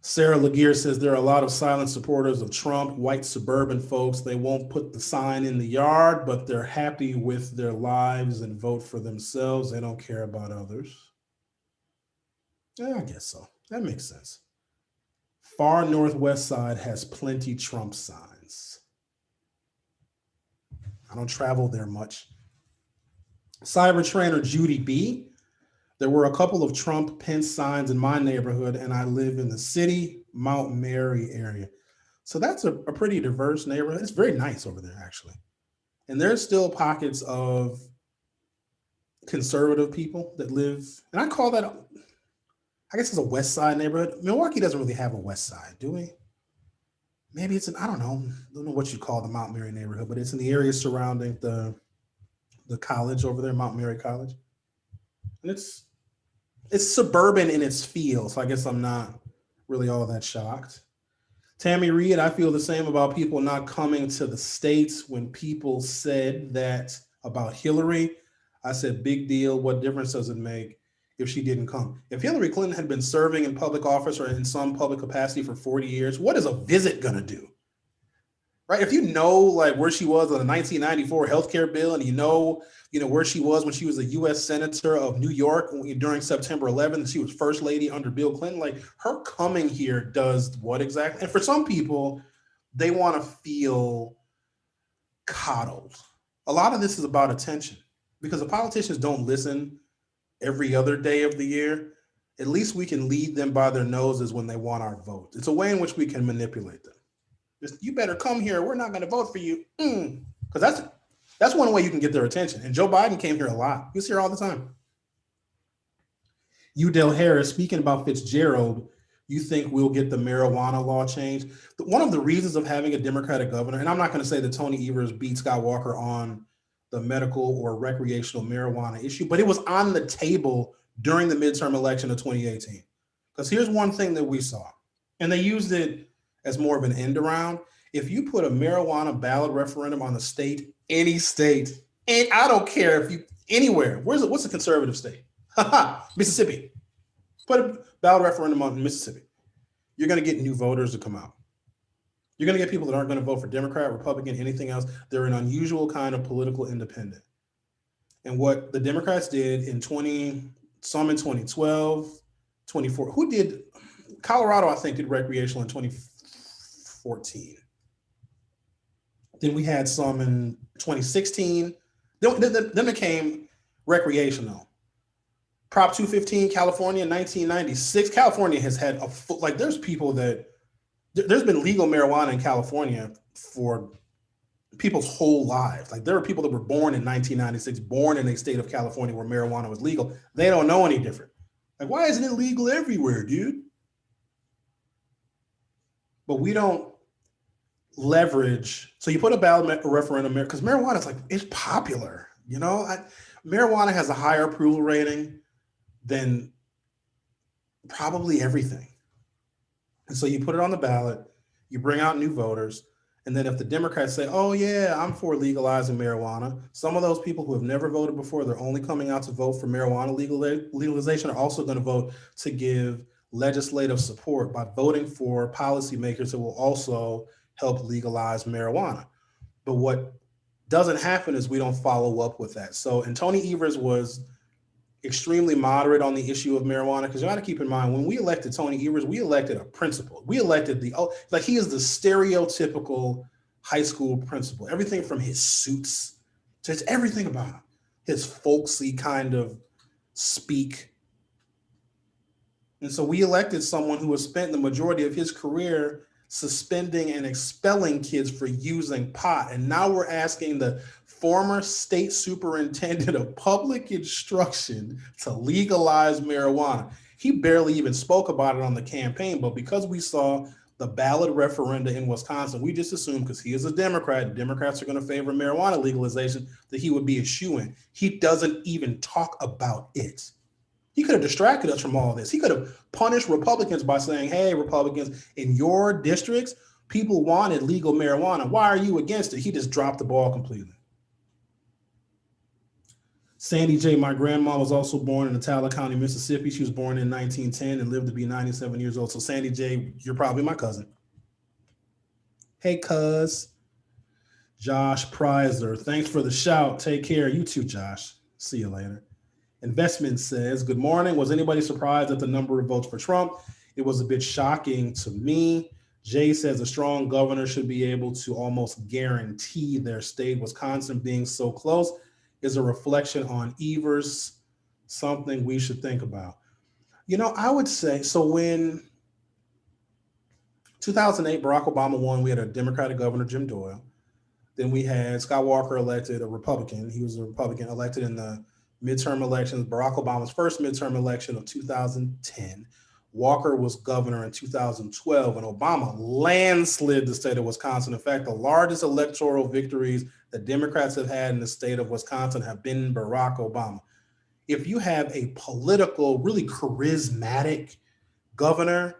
Sarah Laguerre says there are a lot of silent supporters of Trump, white suburban folks. They won't put the sign in the yard, but they're happy with their lives and vote for themselves. They don't care about others. Yeah, I guess so. That makes sense. Far Northwest Side has plenty Trump signs. I don't travel there much. Cyber trainer Judy B. There were a couple of Trump Pence signs in my neighborhood, and I live in the city, Mount Mary area. So that's a pretty diverse neighborhood. It's very nice over there, actually. And there's still pockets of conservative people that live, and I call that, I guess it's a West Side neighborhood. Milwaukee doesn't really have a West Side, do we? Maybe it's I don't know what you call the Mount Mary neighborhood, but it's in the area surrounding the college over there, Mount Mary College. And it's suburban in its feel, so I guess I'm not really all that shocked. Tammy Reed, I feel the same about people not coming to the States. When people said that about Hillary, I said, big deal. What difference does it make if she didn't come? If Hillary Clinton had been serving in public office or in some public capacity for 40 years, what is a visit going to do? Right? If you know like where she was on the 1994 healthcare bill, and you know where she was when she was a U.S. Senator of New York during September 11th, she was First Lady under Bill Clinton. Like, her coming here does what exactly? And for some people, they want to feel coddled. A lot of this is about attention, because the politicians don't listen every other day of the year. At least we can lead them by their noses when they want our vote. It's a way in which we can manipulate them. Just, you better come here. We're not going to vote for you. Because that's one way you can get their attention. And Joe Biden came here a lot. He's here all the time. Udell Harris, speaking about Fitzgerald, you think we'll get the marijuana law changed? One of the reasons of having a Democratic governor, and I'm not going to say that Tony Evers beat Scott Walker on the medical or recreational marijuana issue, but it was on the table during the midterm election of 2018. Because here's one thing that we saw, and they used it as more of an end around. If you put a marijuana ballot referendum on the state, any state, and I don't care if you anywhere, what's a conservative state? Mississippi. Put a ballot referendum on Mississippi. You're going to get new voters to come out. You're going to get people that aren't going to vote for Democrat, Republican, anything else. They're an unusual kind of political independent. And what the Democrats did in 2012, 24, who did, Colorado, I think, did recreational in 2014. Then we had some in 2016. Then it came recreational. Prop 215, California, 1996. California has had there's people that, there's been legal marijuana in California for people's whole lives. Like, there are people that were born in 1996, born in a state of California where marijuana was legal. They don't know any different. Like, why isn't it legal everywhere, dude? But we don't leverage. So you put a ballot referendum, because marijuana is it's popular. Marijuana has a higher approval rating than probably everything. And so you put it on the ballot, you bring out new voters, and then if the Democrats say, oh yeah, I'm for legalizing marijuana, some of those people who have never voted before, they're only coming out to vote for marijuana legalization, are also going to vote to give legislative support by voting for policymakers that will also help legalize marijuana. But what doesn't happen is we don't follow up with that. So, and Tony Evers was extremely moderate on the issue of marijuana, because you got to keep in mind, when we elected Tony Evers, we elected a principal. We elected like he is the stereotypical high school principal. Everything from his suits to everything about him, his folksy kind of speak. And so we elected someone who has spent the majority of his career suspending and expelling kids for using pot. And now we're asking the former state superintendent of public instruction to legalize marijuana. He barely even spoke about it on the campaign, but because we saw the ballot referenda in Wisconsin, we just assumed, because he is a Democrat, Democrats are going to favor marijuana legalization, that he would be a shoo-in. He doesn't even talk about it. He could have distracted us from all this. He could have punished Republicans by saying, hey, Republicans, in your districts, people wanted legal marijuana. Why are you against it? He just dropped the ball completely. Sandy J., my grandma was also born in Itala County, Mississippi. She was born in 1910 and lived to be 97 years old. So Sandy J., you're probably my cousin. Hey, cuz. Josh Prizer, thanks for the shout. Take care. You too, Josh. See you later. Investment says, good morning. Was anybody surprised at the number of votes for Trump? It was a bit shocking to me. Jay says a strong governor should be able to almost guarantee their state. Wisconsin being so close is a reflection on Evers, something we should think about. I would say, so when 2008, Barack Obama won, we had a Democratic governor, Jim Doyle. Then we had Scott Walker elected, a Republican. He was a Republican elected in the midterm elections, Barack Obama's first midterm election of 2010. Walker was governor in 2012, and Obama landslid the state of Wisconsin. In fact, the largest electoral victories that Democrats have had in the state of Wisconsin have been Barack Obama. If you have a political, really charismatic governor,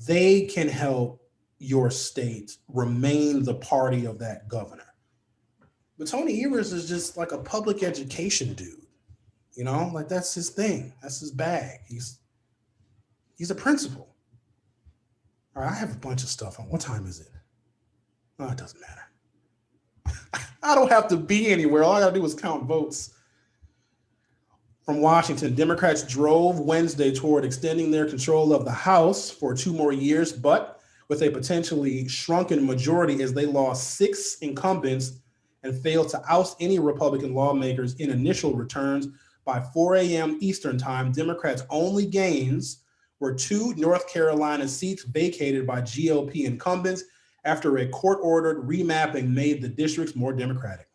they can help your state remain the party of that governor. But Tony Evers is just like a public education dude. Like that's his thing. That's his bag. He's a principal. All right, I have a bunch of stuff on. What time is it? Oh, it doesn't matter. I don't have to be anywhere. All I gotta do is count votes. From Washington, Democrats drove Wednesday toward extending their control of the House for 2 more years, but with a potentially shrunken majority as they lost 6 incumbents and failed to oust any Republican lawmakers in initial returns. By 4 a.m. Eastern time, Democrats' only gains were 2 North Carolina seats vacated by GOP incumbents after a court-ordered remapping made the districts more Democratic.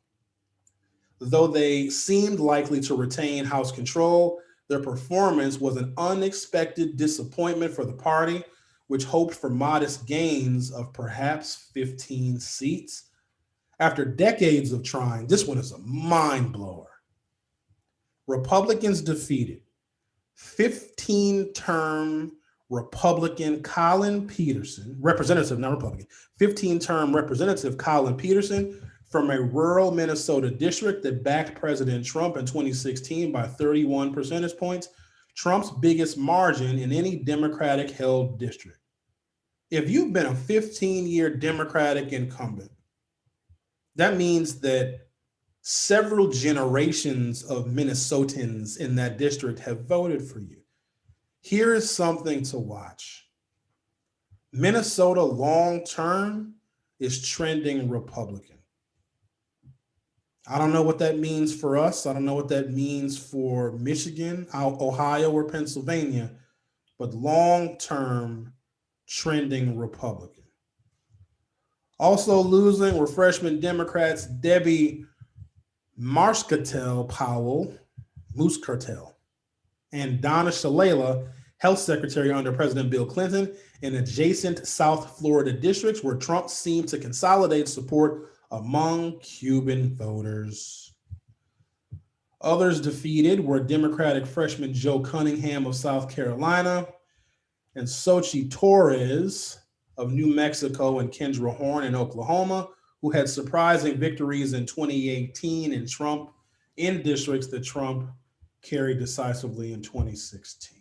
Though they seemed likely to retain House control, their performance was an unexpected disappointment for the party, which hoped for modest gains of perhaps 15 seats. After decades of trying, this one is a mind blower. Republicans defeated 15-term Republican Colin Peterson, representative, not Republican, 15-term Representative Colin Peterson from a rural Minnesota district that backed President Trump in 2016 by 31 percentage points, Trump's biggest margin in any Democratic-held district. If you've been a 15-year Democratic incumbent, that means that several generations of Minnesotans in that district have voted for you. Here is something to watch. Minnesota long-term is trending Republican. I don't know what that means for us. I don't know what that means for Michigan, Ohio, or Pennsylvania, but long-term trending Republican. Also losing were freshman Democrats Debbie Muscartel and Donna Shalala, health secretary under President Bill Clinton, in adjacent South Florida districts where Trump seemed to consolidate support among Cuban voters. Others defeated were Democratic freshman Joe Cunningham of South Carolina and Xochitl Torres of New Mexico and Kendra Horn in Oklahoma, who had surprising victories in 2018 in districts that Trump carried decisively in 2016.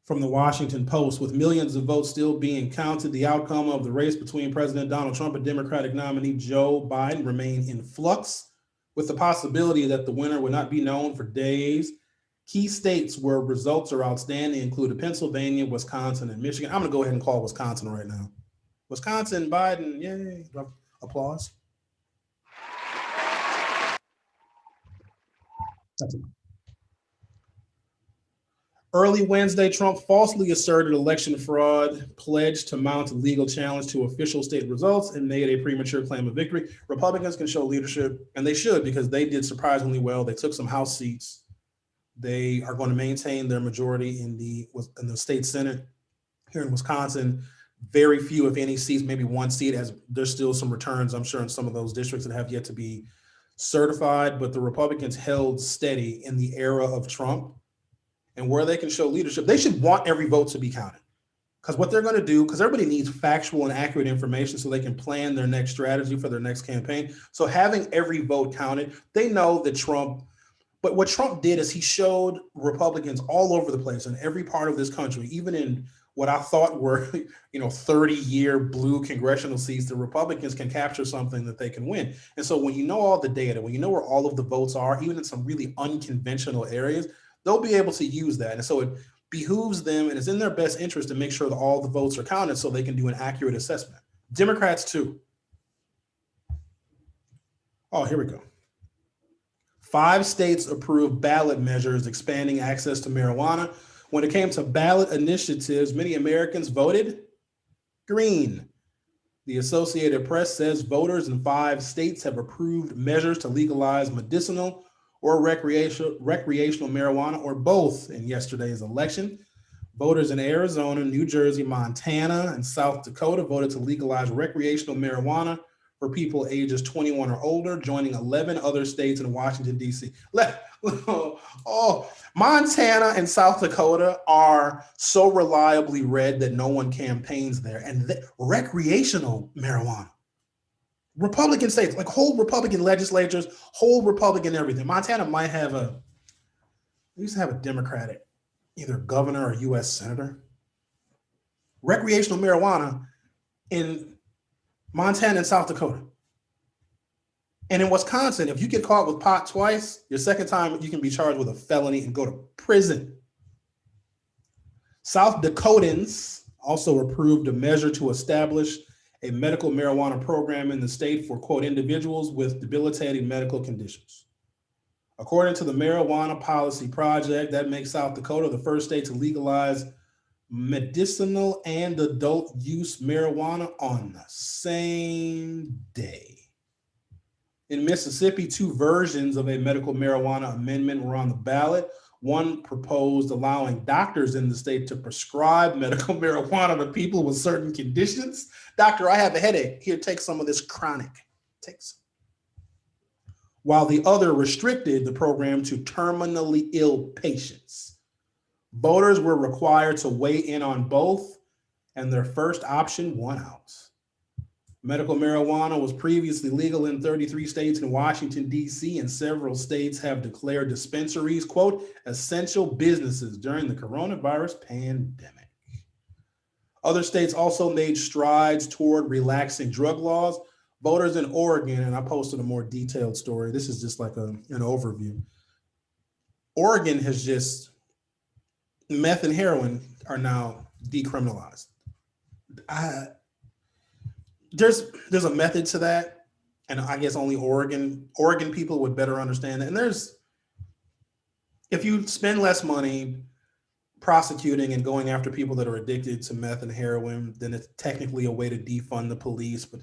from the Washington Post. With millions of votes still being counted, the outcome of the race between President Donald Trump and Democratic nominee Joe Biden remain in flux, with the possibility that the winner would not be known for days. Key states where results are outstanding include Pennsylvania, Wisconsin, and Michigan. I'm going to go ahead and call Wisconsin right now. Wisconsin, Biden, yay. Applause. Early Wednesday, Trump falsely asserted election fraud, pledged to mount a legal challenge to official state results, and made a premature claim of victory. Republicans can show leadership, and they should, because they did surprisingly well. They took some House seats. They are going to maintain their majority in the state Senate here in Wisconsin. Very few, if any, seats, maybe one seat, as there's still some returns, I'm sure, in some of those districts that have yet to be certified. But the Republicans held steady in the era of Trump. And where they can show leadership, they should want every vote to be counted. Because what they're going to do, because everybody needs factual and accurate information so they can plan their next strategy for their next campaign. So having every vote counted, they know that but what Trump did is he showed Republicans all over the place in every part of this country, even in what I thought were, 30-year blue congressional seats, the Republicans can capture something that they can win. And so when you know all the data, when you know where all of the votes are, even in some really unconventional areas, they'll be able to use that. And so it behooves them, and it's in their best interest to make sure that all the votes are counted so they can do an accurate assessment. Democrats too. Oh, here we go. 5 states approved ballot measures expanding access to marijuana. When it came to ballot initiatives, many Americans voted green. The Associated Press says voters in 5 states have approved measures to legalize medicinal or recreational marijuana, or both, in yesterday's election. Voters in Arizona, New Jersey, Montana, and South Dakota voted to legalize recreational marijuana for people ages 21 or older, joining 11 other states in Washington, D.C. Montana and South Dakota are so reliably red that no one campaigns there. And recreational marijuana. Republican states, like whole Republican legislatures, whole Republican everything. Montana might have used to have a Democratic, either governor or U.S. senator. Recreational marijuana in Montana and South Dakota. And in Wisconsin, if you get caught with pot twice, your second time you can be charged with a felony and go to prison. South Dakotans also approved a measure to establish a medical marijuana program in the state for, quote, individuals with debilitating medical conditions. According to the Marijuana Policy Project, that makes South Dakota the first state to legalize medicinal and adult use marijuana on the same day. In Mississippi, 2 versions of a medical marijuana amendment were on the ballot. One proposed allowing doctors in the state to prescribe medical marijuana to people with certain conditions. Doctor, I have a headache. Here, take some of this chronic. Take some. While the other restricted the program to terminally ill patients. Voters were required to weigh in on both, and their first option won out. Medical marijuana was previously legal in 33 states and Washington, D.C., and several states have declared dispensaries, quote, essential businesses during the coronavirus pandemic. Other states also made strides toward relaxing drug laws. Voters in Oregon, and I posted a more detailed story. This is just like an overview. Oregon has just, meth and heroin are now decriminalized. There's a method to that, and I guess only Oregon people would better understand that. And if you spend less money prosecuting and going after people that are addicted to meth and heroin, then it's technically a way to defund the police. But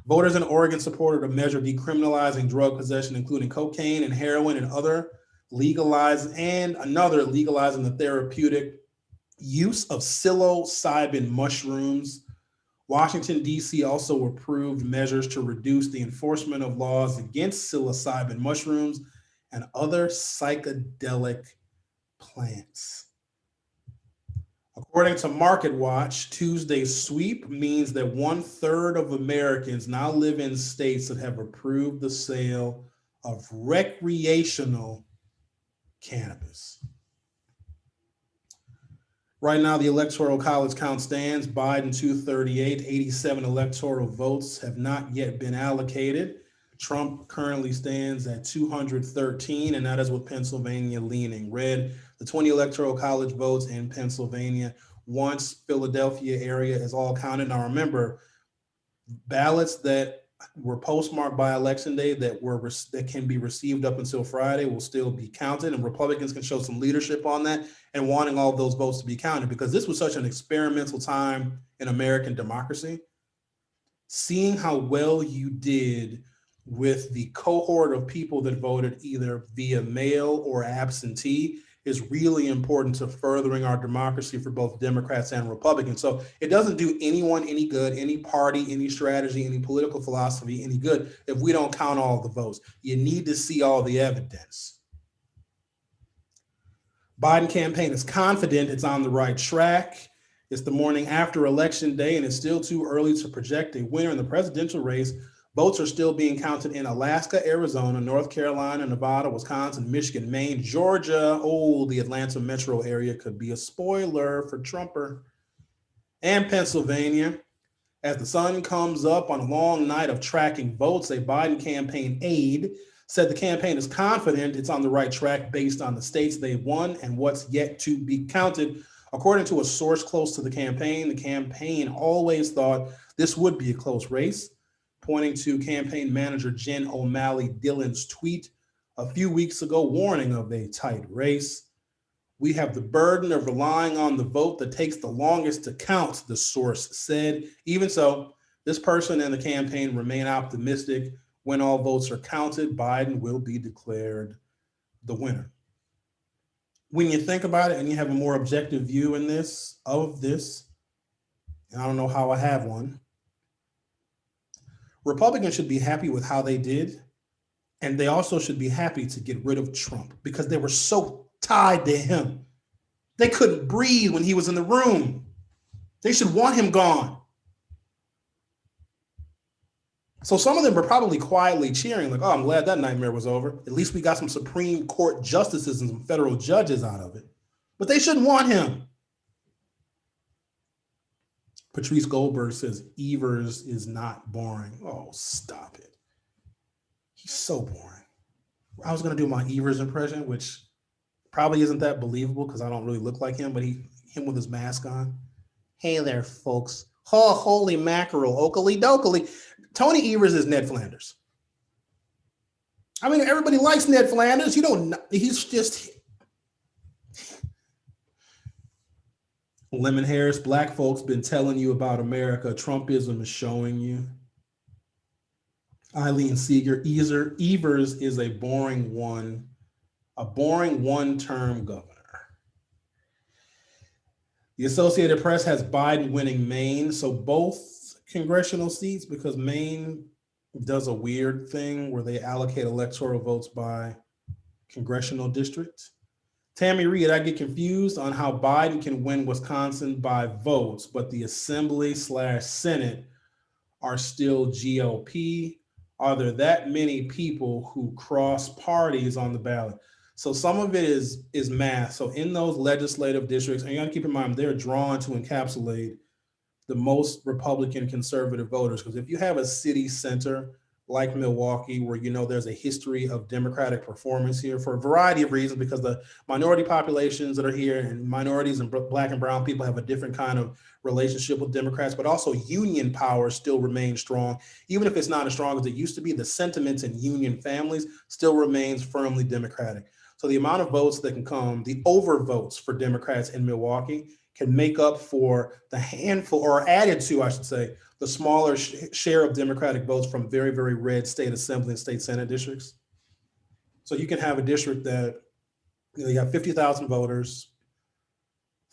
voters in Oregon supported a measure decriminalizing drug possession, including cocaine and heroin, and another legalizing the therapeutic use of psilocybin mushrooms. Washington, D.C. also approved measures to reduce the enforcement of laws against psilocybin mushrooms and other psychedelic plants. According to MarketWatch, Tuesday's sweep means that 1/3 of Americans now live in states that have approved the sale of recreational cannabis. Right now, the Electoral College count stands. Biden 238, 87 electoral votes have not yet been allocated. Trump currently stands at 213, and that is with Pennsylvania leaning red. The 20 Electoral College votes in Pennsylvania, once Philadelphia area is all counted. Now remember, ballots that were postmarked by election day that can be received up until Friday will still be counted, and Republicans can show some leadership on that and wanting all of those votes to be counted, because this was such an experimental time in American democracy. Seeing how well you did with the cohort of people that voted either via mail or absentee is really important to furthering our democracy for both Democrats and Republicans. So it doesn't do anyone any good, any party, any strategy, any political philosophy any good if we don't count all the votes. You need to see all the evidence. Biden campaign is confident it's on the right track. It's the morning after Election Day, and it's still too early to project a winner in the presidential race. Votes are still being counted in Alaska, Arizona, North Carolina, Nevada, Wisconsin, Michigan, Maine, Georgia. Oh, the Atlanta metro area could be a spoiler for Trumper. And Pennsylvania. As the sun comes up on a long night of tracking votes, a Biden campaign aide said the campaign is confident it's on the right track based on the states they've won and what's yet to be counted. According to a source close to the campaign always thought this would be a close race, pointing to campaign manager Jen O'Malley Dillon's tweet a few weeks ago warning of a tight race. We have the burden of relying on the vote that takes the longest to count, the source said. Even so, this person and the campaign remain optimistic. When all votes are counted, Biden will be declared the winner. When you think about it and you have a more objective view of this, and I don't know how I have one, Republicans should be happy with how they did, and they also should be happy to get rid of Trump because they were so tied to him. They couldn't breathe when he was in the room. They should want him gone. So some of them were probably quietly cheering, like, oh, I'm glad that nightmare was over. At least we got some Supreme Court justices and some federal judges out of it. But they shouldn't want him. Patrice Goldberg says Evers is not boring. Oh, stop it. He's so boring. I was going to do my Evers impression, which probably isn't that believable because I don't really look like him, but him with his mask on. Hey there, folks. Oh, holy mackerel, oakley dokley. Tony Evers is Ned Flanders. I mean, everybody likes Ned Flanders. He's just... Lemon Harris, black folks been telling you about America. Trumpism is showing you. Eileen Seeger, Evers is a boring one-term governor. The Associated Press has Biden winning Maine, so both congressional seats, because Maine does a weird thing where they allocate electoral votes by congressional district. Tammy Reed, I get confused on how Biden can win Wisconsin by votes, but the Assembly/Senate are still GOP. Are there that many people who cross parties on the ballot? So some of it is math. So in those legislative districts, and you got to keep in mind, they're drawn to encapsulate the most Republican conservative voters. Because if you have a city center like Milwaukee, where there's a history of Democratic performance here for a variety of reasons, because the minority populations that are here and minorities and black and brown people have a different kind of relationship with Democrats, but also union power still remains strong. Even if it's not as strong as it used to be, the sentiments in union families still remains firmly Democratic. So the amount of votes that can come, the overvotes for Democrats in Milwaukee can make up for the handful, or added to, I should say, the smaller share of Democratic votes from very, very red state assembly and state senate districts. So you can have a district that, you have 50,000 voters,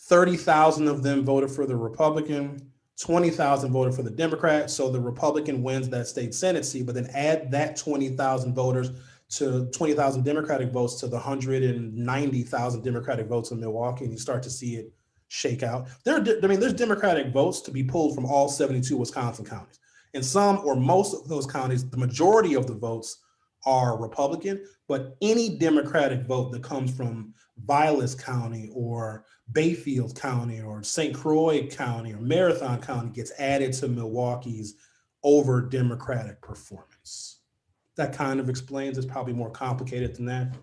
30,000 of them voted for the Republican, 20,000 voted for the Democrat. So the Republican wins that state senate seat, but then add that 20,000 voters to 20,000 Democratic votes to the 190,000 Democratic votes in Milwaukee, and you start to see it shake out. There's Democratic votes to be pulled from all 72 Wisconsin counties. In some or most of those counties, the majority of the votes are Republican, but any Democratic vote that comes from Vilas County or Bayfield County or St. Croix County or Marathon County gets added to Milwaukee's over Democratic performance. That kind of explains. It's probably more complicated than that.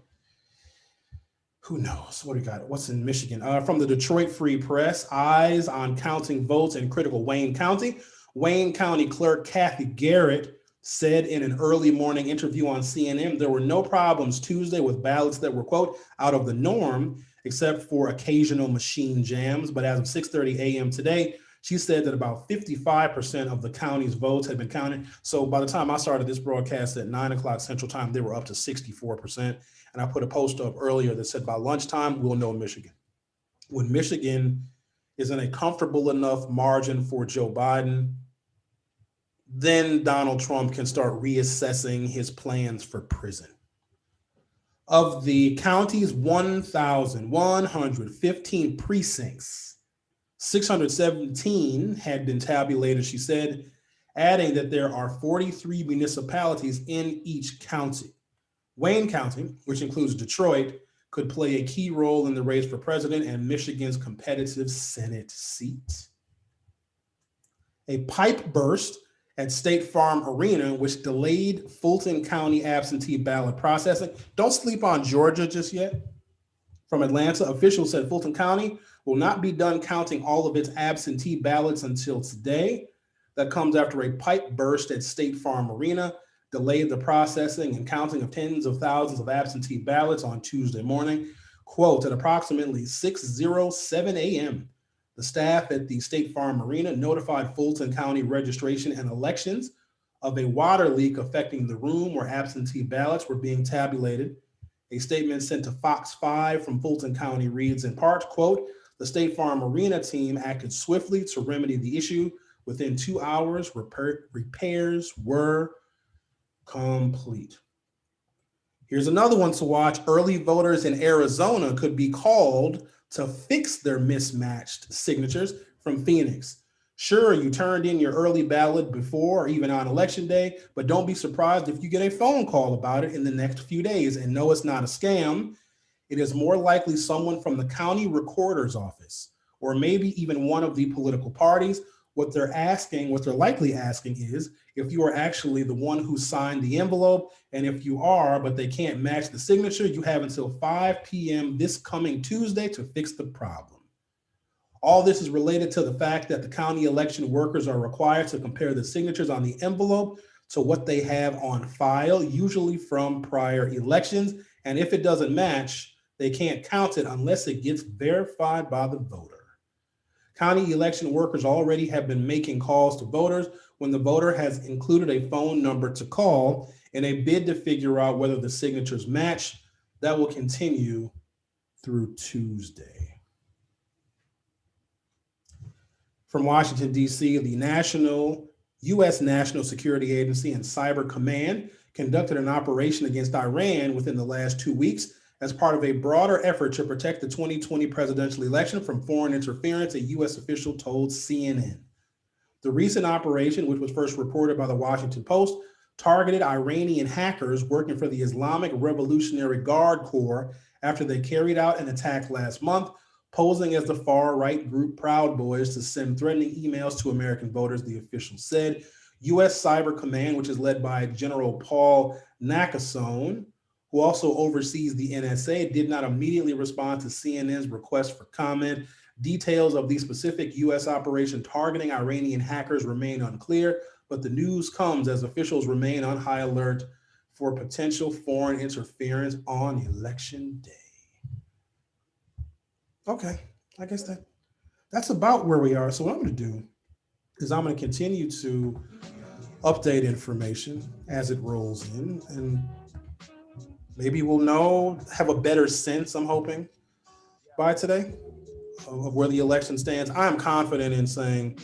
Who knows? What do you got? What's in Michigan? From the Detroit Free Press, eyes on counting votes in critical Wayne County. Wayne County Clerk Kathy Garrett said in an early morning interview on CNN, there were no problems Tuesday with ballots that were, quote, out of the norm, except for occasional machine jams. But as of 6:30 a.m. today, she said that about 55% of the county's votes had been counted. So by the time I started this broadcast at 9 o'clock Central Time, they were up to 64%. And I put a post up earlier that said by lunchtime, we'll know Michigan. When Michigan is in a comfortable enough margin for Joe Biden, then Donald Trump can start reassessing his plans for prison. Of the county's 1,115 precincts, 617 had been tabulated, she said, adding that there are 43 municipalities in each county. Wayne County, which includes Detroit, could play a key role in the race for president and Michigan's competitive Senate seat. A pipe burst at State Farm Arena, which delayed Fulton County absentee ballot processing. Don't sleep on Georgia just yet. From Atlanta, officials said Fulton County will not be done counting all of its absentee ballots until today. That comes after a pipe burst at State Farm Arena delayed the processing and counting of tens of thousands of absentee ballots on Tuesday morning. Quote, at approximately 6:07 a.m., the staff at the State Farm Arena notified Fulton County Registration and Elections of a water leak affecting the room where absentee ballots were being tabulated. A statement sent to Fox 5 from Fulton County reads in part, quote, the State Farm Arena team acted swiftly to remedy the issue. Within 2 hours, repairs were complete. Here's another one to watch. Early voters in Arizona could be called to fix their mismatched signatures from Phoenix. Sure, you turned in your early ballot before or even on election day, but don't be surprised if you get a phone call about it in the next few days. And no, it's not a scam. It is more likely someone from the county recorder's office, or maybe even one of the political parties. What they're likely asking is if you are actually the one who signed the envelope, and if you are, but they can't match the signature, you have until 5 p.m. this coming Tuesday to fix the problem. All this is related to the fact that the county election workers are required to compare the signatures on the envelope to what they have on file, usually from prior elections. And if it doesn't match, they can't count it unless it gets verified by the voter. County election workers already have been making calls to voters when the voter has included a phone number to call in a bid to figure out whether the signatures match. That will continue through Tuesday. From Washington, D.C., the U.S. National Security Agency and Cyber Command conducted an operation against Iran within the last 2 weeks as part of a broader effort to protect the 2020 presidential election from foreign interference, a U.S. official told CNN. The recent operation, which was first reported by the Washington Post, targeted Iranian hackers working for the Islamic Revolutionary Guard Corps after they carried out an attack last month, posing as the far-right group Proud Boys to send threatening emails to American voters, the official said. U.S. Cyber Command, which is led by General Paul Nakasone, who also oversees the NSA, did not immediately respond to CNN's request for comment. Details of the specific U.S. operation targeting Iranian hackers remain unclear, but the news comes as officials remain on high alert for potential foreign interference on Election Day. Okay, I guess that's about where we are. So what I'm going to do is I'm going to continue to update information as it rolls in, and maybe we'll have a better sense, I'm hoping, by today of where the election stands. I am confident in saying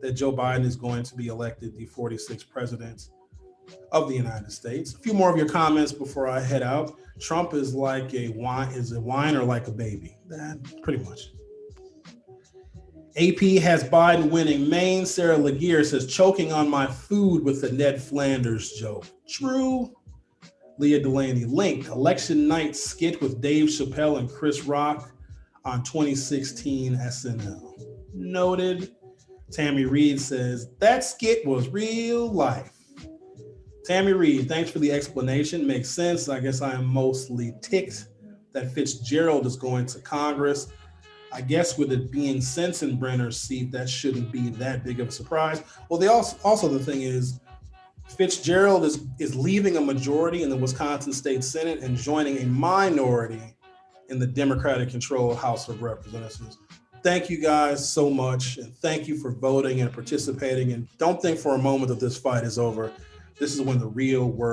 that Joe Biden is going to be elected the 46th president of the United States. A few more of your comments before I head out. Trump is like a wine or like a baby? Pretty much. AP has Biden winning Maine. Sarah Laguerre says, choking on my food with the Ned Flanders joke. True. Leah Delaney, link, election night skit with Dave Chappelle and Chris Rock on 2016 SNL. Noted. Tammy Reed says, that skit was real life. Tammy Reed, thanks for the explanation. Makes sense. I guess I am mostly ticked that Fitzgerald is going to Congress. I guess with it being Sensenbrenner's seat, that shouldn't be that big of a surprise. Well, they also the thing is, Fitzgerald is leaving a majority in the Wisconsin State Senate and joining a minority in the Democratic-controlled House of Representatives. Thank you guys so much, and thank you for voting and participating. And don't think for a moment that this fight is over. This is when the real work